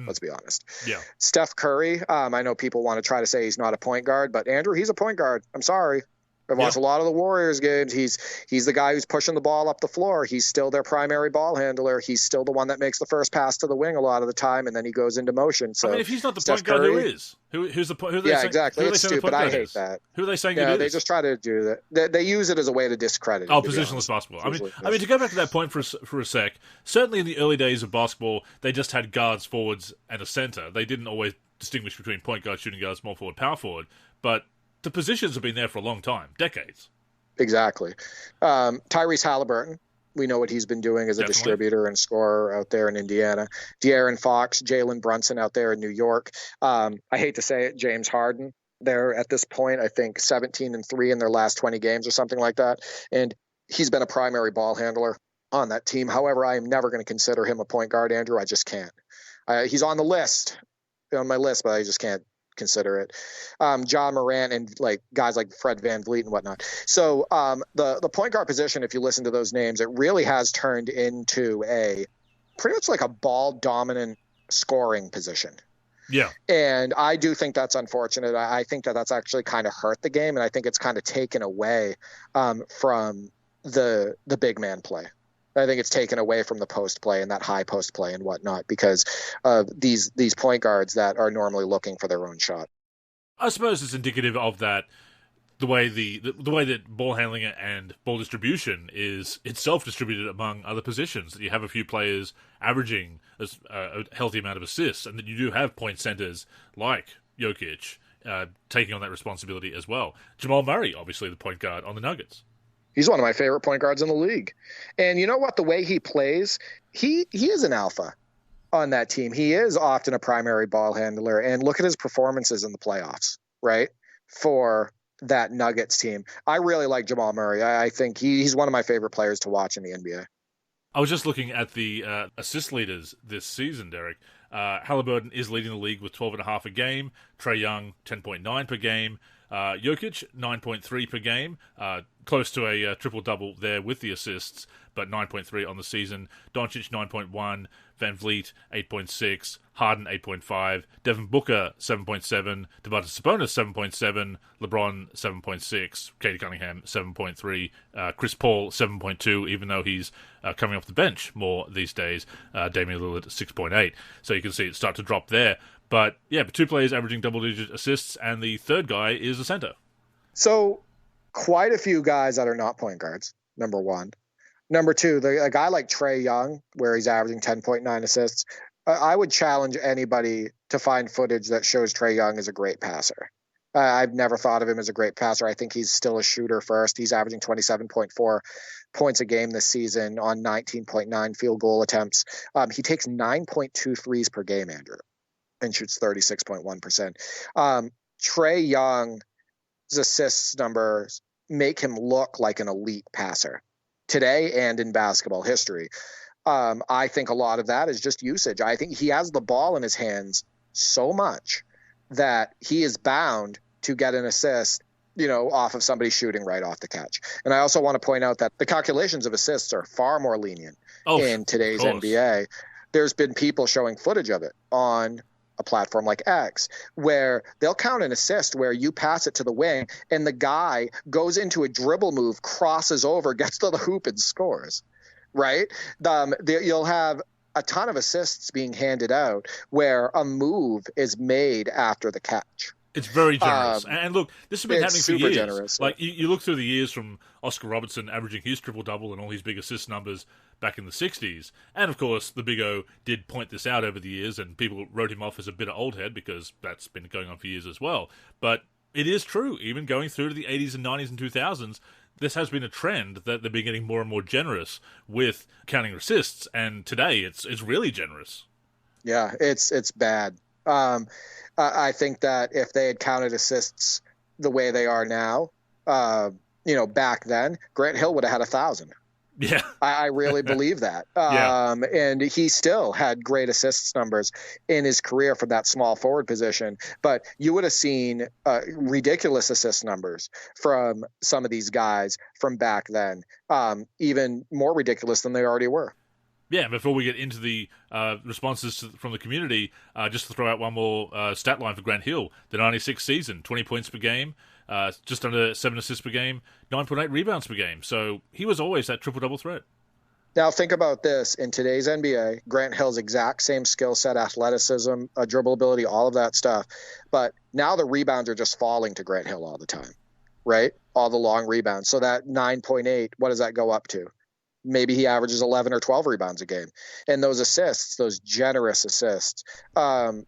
Let's be honest. Yeah. Steph Curry, I know people want to try to say he's not a point guard, but Andrew, he's a point guard. I'm sorry. I've watched a lot of the Warriors games. He's the guy who's pushing the ball up the floor. He's still their primary ball handler. He's still the one that makes the first pass to the wing a lot of the time, and then he goes into motion. So if he's not the Steph point guard, Curry, who is? Who's the point? Exactly. It's stupid. I hate that. Who are they saying it is? They just try to do that. They use it as a way to discredit. Positionless basketball. I mean, to go back to that point for a sec. Certainly, in the early days of basketball, they just had guards, forwards, and a center. They didn't always distinguish between point guard, shooting guard, small forward, power forward. But the positions have been there for a long time, decades. Exactly. Tyrese Halliburton, we know what he's been doing as a distributor and scorer out there in Indiana. De'Aaron Fox, Jalen Brunson out there in New York. I hate to say it, James Harden. They're at this point, I think 17-3 in their last 20 games or something like that. And he's been a primary ball handler on that team. However, I am never going to consider him a point guard, Andrew. I just can't. He's on the list, on my list, but I just can't consider it. John Morant and guys like Fred VanVleet and whatnot. So the point guard position, if you listen to those names, it really has turned into a pretty much like a ball dominant scoring position. Yeah. And I do think that's unfortunate. I think that's actually kind of hurt the game, and I think it's kind of taken away from the big man play. I think it's taken away from the post play and that high post play and whatnot because of these point guards that are normally looking for their own shot. I suppose it's indicative of that the way that ball handling and ball distribution is itself distributed among other positions. You have a few players averaging a healthy amount of assists, and that you do have point centers like Jokic taking on that responsibility as well. Jamal Murray, obviously the point guard on the Nuggets. He's one of my favorite point guards in the league. And you know what? The way he plays, he is an alpha on that team. He is often a primary ball handler. And look at his performances in the playoffs, right? For that Nuggets team. I really like Jamal Murray. I think he's one of my favorite players to watch in the NBA. I was just looking at the assist leaders this season, Derek. Halliburton is leading the league with 12.5 a game. Trae Young, 10.9 per game. Jokic, 9.3 per game. Close to a triple-double there with the assists, but 9.3 on the season. Doncic, 9.1. Van Vliet, 8.6. Harden, 8.5. Devin Booker, 7.7. Domantas Sabonis, 7.7. LeBron, 7.6. Cade Cunningham, 7.3. Chris Paul, 7.2, even though he's coming off the bench more these days. Damian Lillard, 6.8. So you can see it start to drop there. But, yeah, 2 players averaging double-digit assists, and the third guy is a center. So, quite a few guys that are not point guards, number one. Number two, a guy like Trae Young, where he's averaging 10.9 assists, I would challenge anybody to find footage that shows Trae Young is a great passer. I've never thought of him as a great passer. I think he's still a shooter first. He's averaging 27.4 points a game this season on 19.9 field goal attempts. He takes 9.2 threes per game, Andrew, and shoots 36.1%. Trae Young's assists numbers make him look like an elite passer today and in basketball history. I think a lot of that is just usage. I think he has the ball in his hands so much that he is bound to get an assist, off of somebody shooting right off the catch. And I also want to point out that the calculations of assists are far more lenient in today's NBA. There's been people showing footage of it on a platform like X, where they'll count an assist where you pass it to the wing and the guy goes into a dribble move, crosses over, gets to the hoop and scores, right? You'll have a ton of assists being handed out where a move is made after the catch. It's very generous. And look, this has been happening for years. Generous. Like, you look through the years from Oscar Robertson averaging his triple-double and all his big assist numbers back in the 60s. And, of course, the Big O did point this out over the years, and people wrote him off as a bitter old head because that's been going on for years as well. But it is true, even going through to the 80s and 90s and 2000s, this has been a trend that they've been getting more and more generous with counting assists, and today it's really generous. Yeah, it's bad. I think that if they had counted assists the way they are now, back then, Grant Hill would have had 1,000. Yeah, I really believe that. And he still had great assists numbers in his career from that small forward position. But you would have seen ridiculous assist numbers from some of these guys from back then, even more ridiculous than they already were. Yeah, before we get into the responses from the community, just to throw out one more stat line for Grant Hill, the 96 season, 20 points per game, just under 7 assists per game, 9.8 rebounds per game. So he was always that triple-double threat. Now think about this. In today's NBA, Grant Hill's exact same skill set, athleticism, dribble ability, all of that stuff. But now the rebounds are just falling to Grant Hill all the time, right? All the long rebounds. So that 9.8, what does that go up to? Maybe he averages 11 or 12 rebounds a game. And those assists, those generous assists, the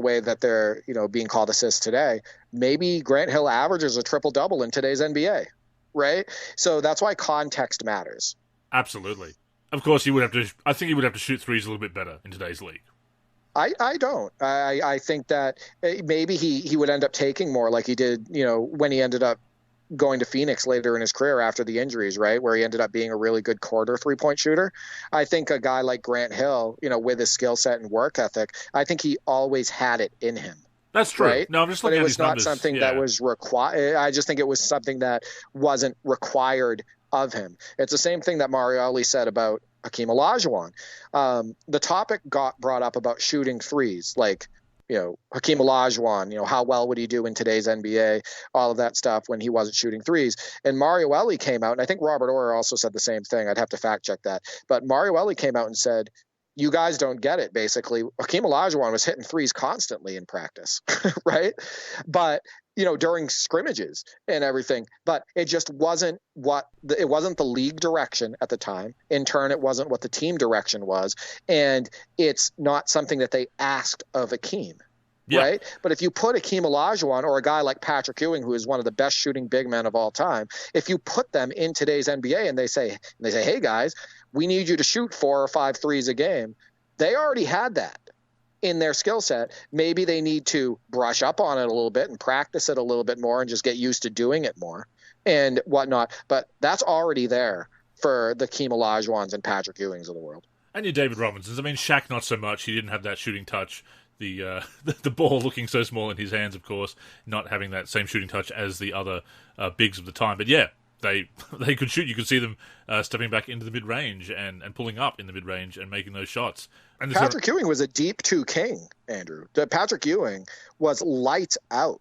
way that they're, being called assists today, maybe Grant Hill averages a triple-double in today's NBA, right? So that's why context matters. Absolutely. Of course, I think he would have to shoot threes a little bit better in today's league. I don't. I think that maybe he would end up taking more like he did, when he ended up going to Phoenix later in his career after the injuries, right, where he ended up being a really good quarter three-point shooter. I think a guy like Grant Hill, with his skill set and work ethic, I think he always had it in him. That's true. Right? No, I'm just looking at his numbers. But it was not something that was required. I just think it was something that wasn't required of him. It's the same thing that Mario Ali said about Hakeem Olajuwon. The topic got brought up about shooting threes, like, Hakeem Olajuwon, how well would he do in today's NBA, all of that stuff when he wasn't shooting threes. And Mario Ellie came out, and I think Robert Orr also said the same thing. I'd have to fact check that. But Mario Ellie came out and said, you guys don't get it, basically. Hakeem Olajuwon was hitting threes constantly in practice, right? But, during scrimmages and everything. But it just wasn't it wasn't the league direction at the time. In turn, it wasn't what the team direction was. And it's not something that they asked of Hakeem. Yeah. Right. But if you put Hakeem Olajuwon or a guy like Patrick Ewing, who is one of the best shooting big men of all time, if you put them in today's NBA and they say, hey, guys, we need you to shoot 4 or 5 threes a game, they already had that in their skill set. Maybe they need to brush up on it a little bit and practice it a little bit more and just get used to doing it more and whatnot. But that's already there for the Hakeem Olajuwons and Patrick Ewings of the world. And your David Robinsons. I mean, Shaq, not so much. He didn't have that shooting touch. The ball looking so small in his hands, of course, not having that same shooting touch as the other bigs of the time. But yeah, they could shoot. You could see them stepping back into the mid-range and pulling up in the mid-range and making those shots. And Patrick Ewing was a deep 2 king, Andrew. Patrick Ewing was lights out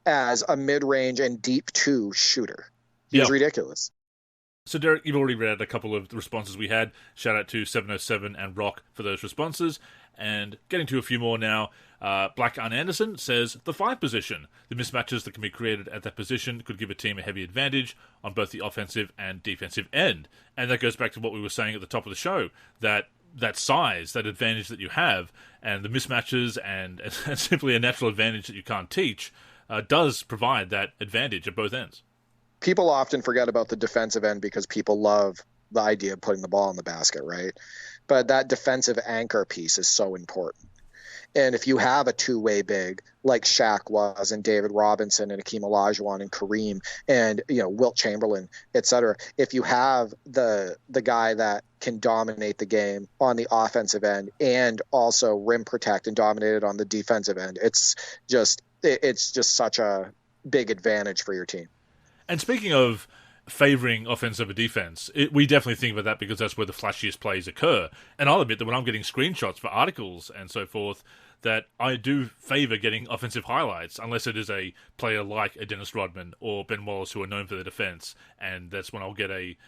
as a mid-range and deep 2 shooter. He was ridiculous. So, Derek, you've already read a couple of the responses we had. Shout out to 707 and Rock for those responses. And getting to a few more now. Black Arn Anderson says, the 5 position. The mismatches that can be created at that position could give a team a heavy advantage on both the offensive and defensive end. And that goes back to what we were saying at the top of the show, that size, that advantage that you have, and the mismatches and simply a natural advantage that you can't teach, does provide that advantage at both ends. People often forget about the defensive end because people love the idea of putting the ball in the basket, right? But that defensive anchor piece is so important. And if you have a two-way big like Shaq was and David Robinson and Hakeem Olajuwon and Kareem and Wilt Chamberlain, et cetera, if you have the guy that can dominate the game on the offensive end and also rim protect and dominate it on the defensive end, it's just such a big advantage for your team. And speaking of favoring offense over defense, we definitely think about that because that's where the flashiest plays occur. And I'll admit that when I'm getting screenshots for articles and so forth, that I do favor getting offensive highlights, unless it is a player like a Dennis Rodman or Ben Wallace who are known for their defense, and that's when I'll get a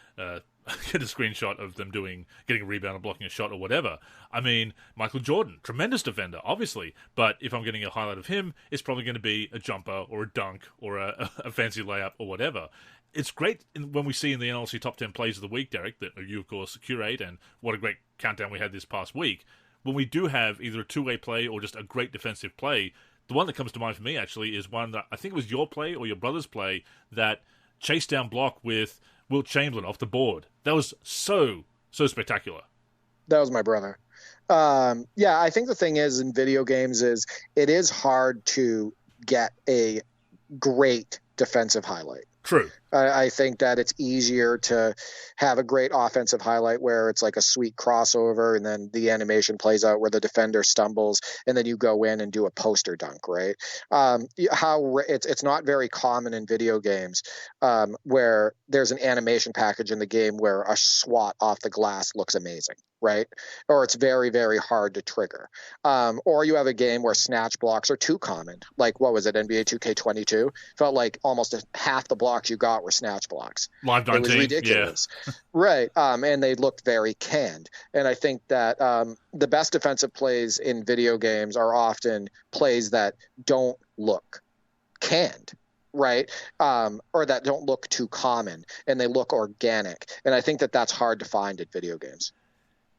get a screenshot of them getting a rebound and blocking a shot or whatever. I mean, Michael Jordan, tremendous defender, obviously, but if I'm getting a highlight of him, it's probably going to be a jumper or a dunk or a fancy layup or whatever. It's great when we see in the NLC Top 10 Plays of the Week, Derek, that you, of course, curate, and what a great countdown we had this past week. When we do have either a two-way play or just a great defensive play, the one that comes to mind for me, actually, is one that I think it was your play or your brother's play that chase down block with Wilt Chamberlain off the board. That was so spectacular. That was my brother. Yeah, I think the thing is in video games is it is hard to get a great defensive highlight. True. I think that it's easier to have a great offensive highlight where it's like a sweet crossover and then the animation plays out where the defender stumbles and then you go in and do a poster dunk, right? It's not very common in video games where there's an animation package in the game where a swat off the glass looks amazing, right? Or it's very, very hard to trigger. Or you have a game where snatch blocks are too common. Like, what was it, NBA 2K22? Felt like almost half the blocks you got were snatch blocks. Live 19, it was ridiculous. Yeah. Right. And they looked very canned. And I think that the best defensive plays in video games are often plays that don't look canned, right? Or that don't look too common and they look organic. And I think that that's hard to find in video games.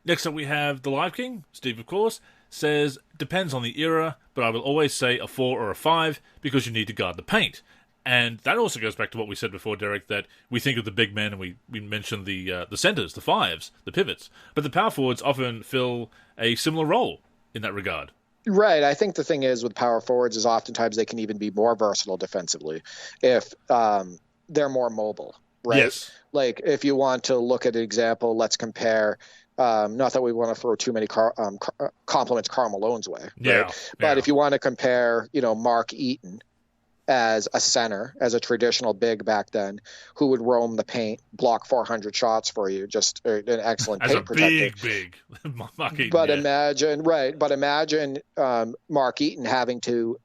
Next up we have the Live King, Steve, of course, says, depends on the era, but I will always say a 4 or a 5 because you need to guard the paint. And that also goes back to what we said before, Derek, that we think of the big men and we mentioned the centers, the fives, the pivots. But the power forwards often fill a similar role in that regard. Right. I think the thing is with power forwards is oftentimes they can even be more versatile defensively if they're more mobile, right? Yes. Like if you want to look at an example, let's compare not that we want to throw too many compliments Karl Malone's way, right? Yeah. But if you want to compare, Mark Eaton as a center, as a traditional big back then, who would roam the paint, block 400 shots for you, just an excellent as paint protector. Big Mark Eaton. But imagine Mark Eaton having to,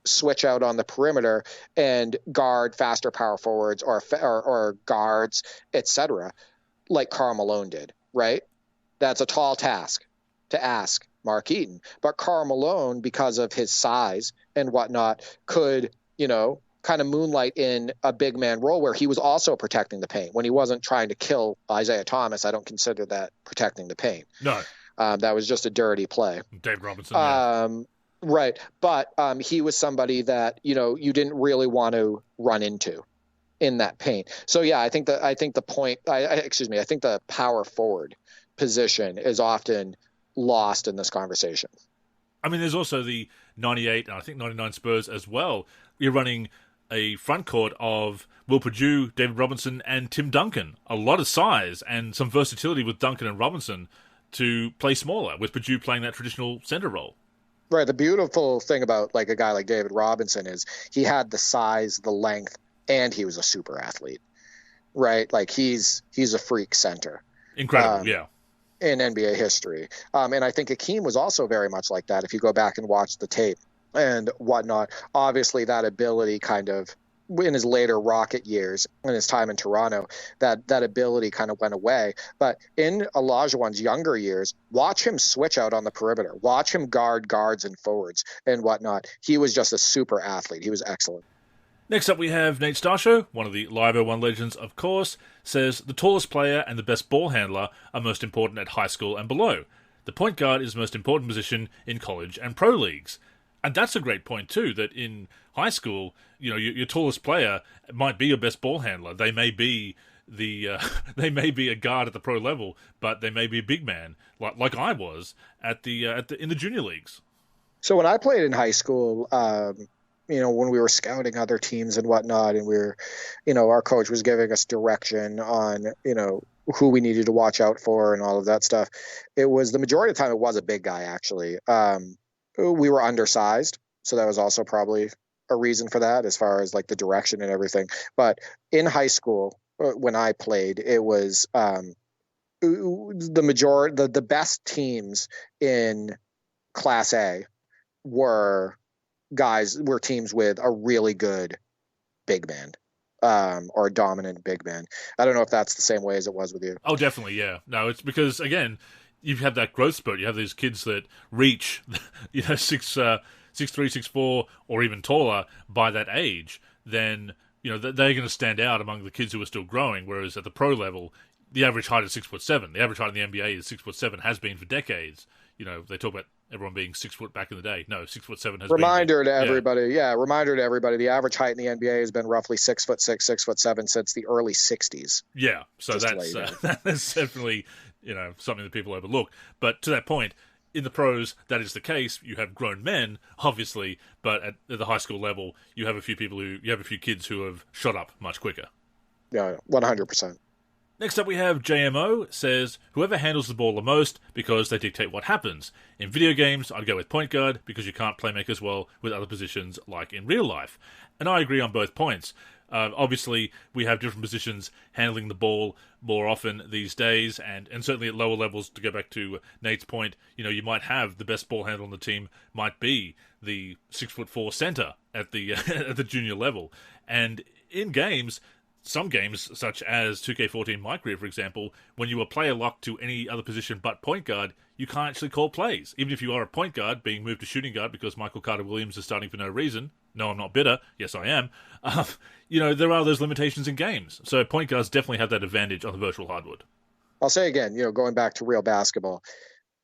switch out on the perimeter and guard faster power forwards or guards, etc., like Karl Malone did, right? That's a tall task to ask Mark Eaton. But Karl Malone, because of his size and whatnot, could kind of moonlight in a big man role where he was also protecting the paint. When he wasn't trying to kill Isaiah Thomas, I don't consider that protecting the paint. No. That was just a dirty play. Dave Robinson. Yeah. Right. But he was somebody that, you didn't really want to run into in that paint. So, yeah, I think the power forward position is often lost in this conversation. I mean, there's also the 98 and I think 99 Spurs as well. You're running a front court of Will Perdue, David Robinson, and Tim Duncan. A lot of size and some versatility with Duncan and Robinson to play smaller, with Perdue playing that traditional center role. Right. The beautiful thing about like a guy like David Robinson is he had the size, the length, and he was a super athlete. Right? Like he's a freak center. Incredible, yeah. In NBA history. And I think Hakeem was also very much like that if you go back and watch the tape and whatnot. Obviously, that ability kind of, in his later Rocket years, in his time in Toronto, that ability kind of went away. But in Olajuwon's younger years, watch him switch out on the perimeter. Watch him guard guards and forwards and whatnot. He was just a super athlete. He was excellent. Next up we have Nate Starshow, one of the Live 01 legends, of course, says the tallest player and the best ball handler are most important at high school and below. The point guard is the most important position in college and pro leagues. And that's a great point too, that in high school, your tallest player might be your best ball handler. They may be they may be a guard at the pro level, but they may be a big man, like I was in the junior leagues. So when I played in high school, when we were scouting other teams and whatnot, and we were, our coach was giving us direction on, who we needed to watch out for and all of that stuff. It was the majority of the time, it was a big guy, actually. We were undersized. So that was also probably a reason for that as far as like the direction and everything. But in high school, when I played, it was the best teams in Class A were teams with a really good big man, or a dominant big man. I don't know if that's the same way as it was with you. Oh, definitely, yeah. No, it's because, again, you've had that growth spurt. You have these kids that reach, 6'3", 6'4", or even taller by that age. Then, they're going to stand out among the kids who are still growing. Whereas at the pro level, the average height is 6'7". The average height in the NBA is 6'7", has been for decades. They talk about everyone being 6 foot back in the day. No, 6'7" has reminder been. To everybody. Yeah, reminder to everybody. The average height in the NBA has been roughly 6'6", 6'7" since the early 60s. Yeah, so that's definitely something that people overlook. But to that point, in the pros, that is the case. You have grown men, obviously, but at the high school level, you have a few kids who have shot up much quicker. Yeah, 100%. Next up we have JMO, says, whoever handles the ball the most because they dictate what happens. In video games, I'd go with point guard because you can't play make as well with other positions like in real life. And I agree on both points. Obviously, we have different positions handling the ball more often these days, and certainly at lower levels, to go back to Nate's point, you might have the best ball handler on the team might be the 6'4" center at the at the junior level. And in games, some games, such as 2K14 My Career, for example, when you are player locked to any other position but point guard, you can't actually call plays. Even if you are a point guard being moved to shooting guard because Michael Carter-Williams is starting for no reason. No, I'm not bitter. Yes, I am. There are those limitations in games. So point guards definitely have that advantage on the virtual hardwood. I'll say again, going back to real basketball,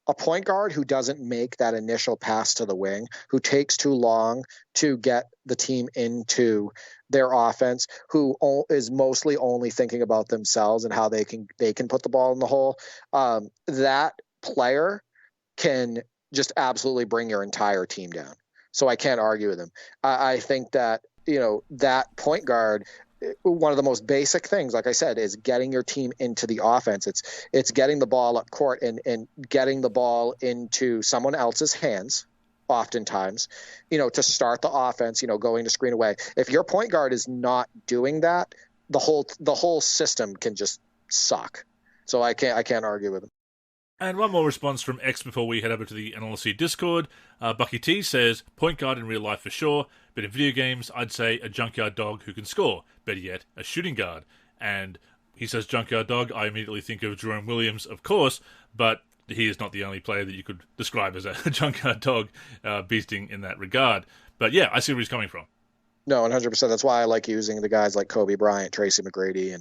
a point guard who doesn't make that initial pass to the wing, who takes too long to get the team into their offense, who is mostly only thinking about themselves and how they can put the ball in the hole, that player can just absolutely bring your entire team down. So I can't argue with him. I think that, that point guard, one of the most basic things, like I said, is getting your team into the offense. It's getting the ball up court and getting the ball into someone else's hands, oftentimes, to start the offense, going to screen away. If your point guard is not doing that, the whole system can just suck. So I can't argue with him. And one more response from X before we head over to the NLSC Discord. Bucky T says, point guard in real life for sure, but in video games, I'd say a junkyard dog who can score. Better yet, a shooting guard. And he says junkyard dog, I immediately think of Jerome Williams, of course, but he is not the only player that you could describe as a junkyard dog beasting in that regard. But yeah, I see where he's coming from. No, 100%. That's why I like using the guys like Kobe Bryant, Tracy McGrady,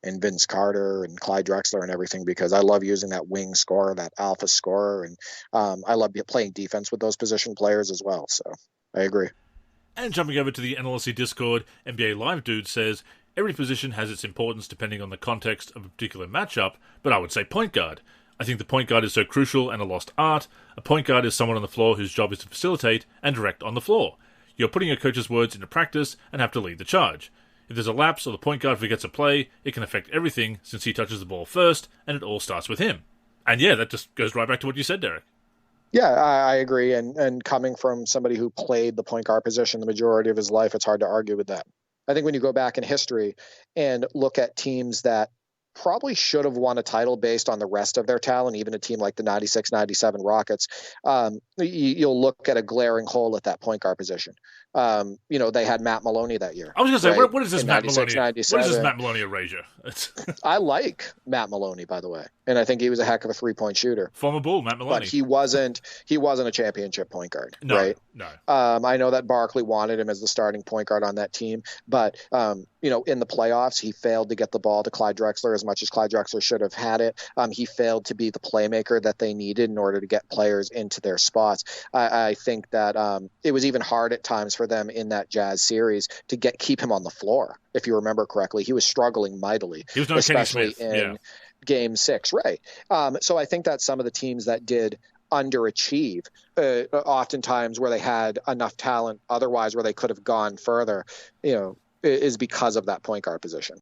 and Vince Carter and Clyde Drexler and everything, because I love using that wing scorer, that alpha scorer, and I love playing defense with those position players as well. So I agree. And jumping over to the NLSC Discord, NBA Live Dude says, every position has its importance depending on the context of a particular matchup, but I would say point guard. I think the point guard is so crucial and a lost art. A point guard is someone on the floor whose job is to facilitate and direct on the floor. You're putting your coach's words into practice and have to lead the charge. If there's a lapse or the point guard forgets a play, it can affect everything since he touches the ball first, and it all starts with him. And yeah, that just goes right back to what you said, Derek. Yeah, I agree. And coming from somebody who played the point guard position the majority of his life, it's hard to argue with that. I think when you go back in history and look at teams that probably should have won a title based on the rest of their talent, even a team like the 96-97 Rockets, you'll look at a glaring hole at that point guard position. They had Matt Maloney that year. I was going to say, right? What is this Matt Maloney? What is this Matt Maloney erasure? I like Matt Maloney, by the way, and I think he was a heck of a 3-point shooter. Former Bull, Matt Maloney. But he wasn't a championship point guard, no, right? No. I know that Barkley wanted him as the starting point guard on that team, but in the playoffs, he failed to get the ball to Clyde Drexler as much as Clyde Drexler should have had it. He failed to be the playmaker that they needed in order to get players into their spots. I think that it was even hard at times for them in that Jazz series to keep him on the floor. If you remember correctly, he was struggling mightily, he was no especially in Game 6, right? So I think that some of the teams that did underachieve, oftentimes where they had enough talent otherwise where they could have gone further, is because of that point guard position.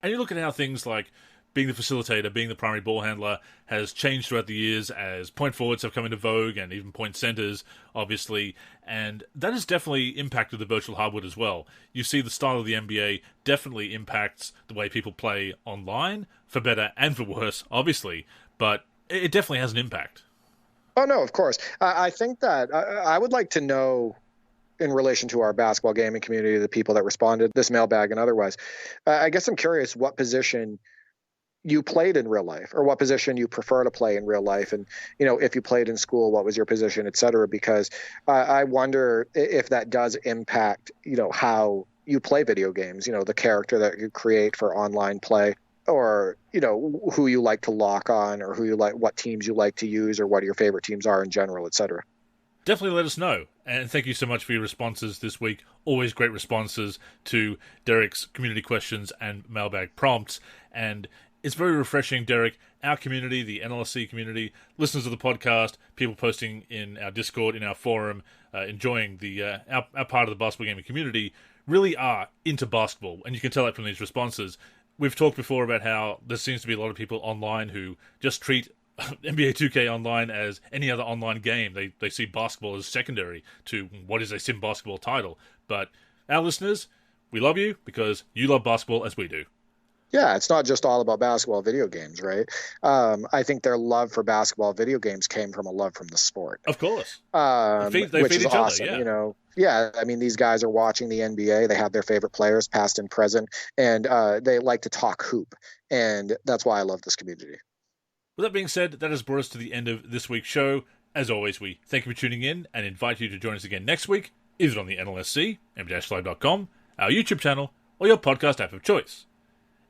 And you look at how things like being the facilitator, being the primary ball handler has changed throughout the years as point forwards have come into vogue and even point centers, obviously. And that has definitely impacted the virtual hardwood as well. You see the style of the NBA definitely impacts the way people play online, for better and for worse, obviously. But it definitely has an impact. Oh, no, of course. I think that I would like to know in relation to our basketball gaming community, the people that responded, this mailbag and otherwise. I guess I'm curious what position you played in real life, or what position you prefer to play in real life, and if you played in school, what was your position, et cetera, because I wonder if that does impact how you play video games, the character that you create for online play, or who you like to lock on, or what teams you like to use, or what your favorite teams are in general, et cetera. Definitely let us know. And thank you so much for your responses this week. Always great responses to Derek's community questions and mailbag prompts. And it's very refreshing, Derek. Our community, the NLSC community, listeners of the podcast, people posting in our Discord, in our forum, enjoying our part of the basketball gaming community, really are into basketball. And you can tell that from these responses. We've talked before about how there seems to be a lot of people online who just treat NBA 2K Online as any other online game. They see basketball as secondary to what is a sim basketball title. But our listeners, we love you because you love basketball as we do. Yeah, it's not just all about basketball video games, right? I think their love for basketball video games came from a love from the sport. Of course. They feed which is each awesome, other, Yeah, I mean, these guys are watching the NBA. They have their favorite players, past and present, and they like to talk hoop. And that's why I love this community. With that being said, that has brought us to the end of this week's show. As always, we thank you for tuning in and invite you to join us again next week, either on the NLSC, m-live.com, our YouTube channel, or your podcast app of choice.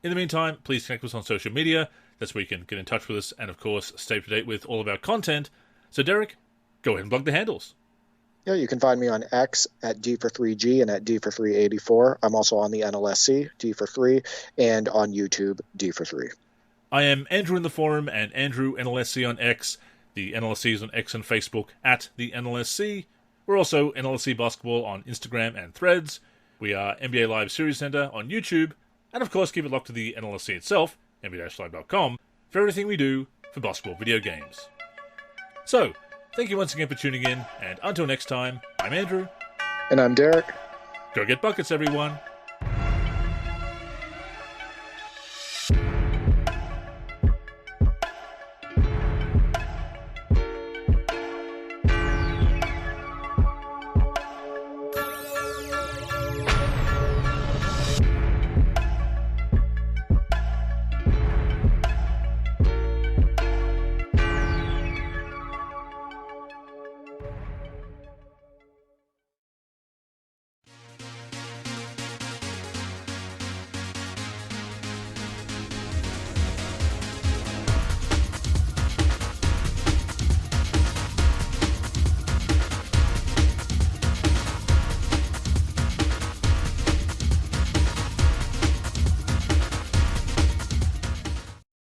In the meantime, please connect with us on social media. That's where you can get in touch with us and, of course, stay up to date with all of our content. So, Derek, go ahead and plug the handles. Yeah, you can find me on X at D for3G and at D for384. I'm also on the NLSC, D for3, and on YouTube, D for3. I am Andrew in the forum and Andrew NLSC on X. The NLSC is on X and Facebook at the NLSC. We're also NLSC Basketball on Instagram and Threads. We are NBA Live Series Center on YouTube. And of course, keep it locked to the NLSC itself, nba-live.com, for everything we do for basketball video games. So, thank you once again for tuning in, and until next time, I'm Andrew. And I'm Derek. Go get buckets, everyone.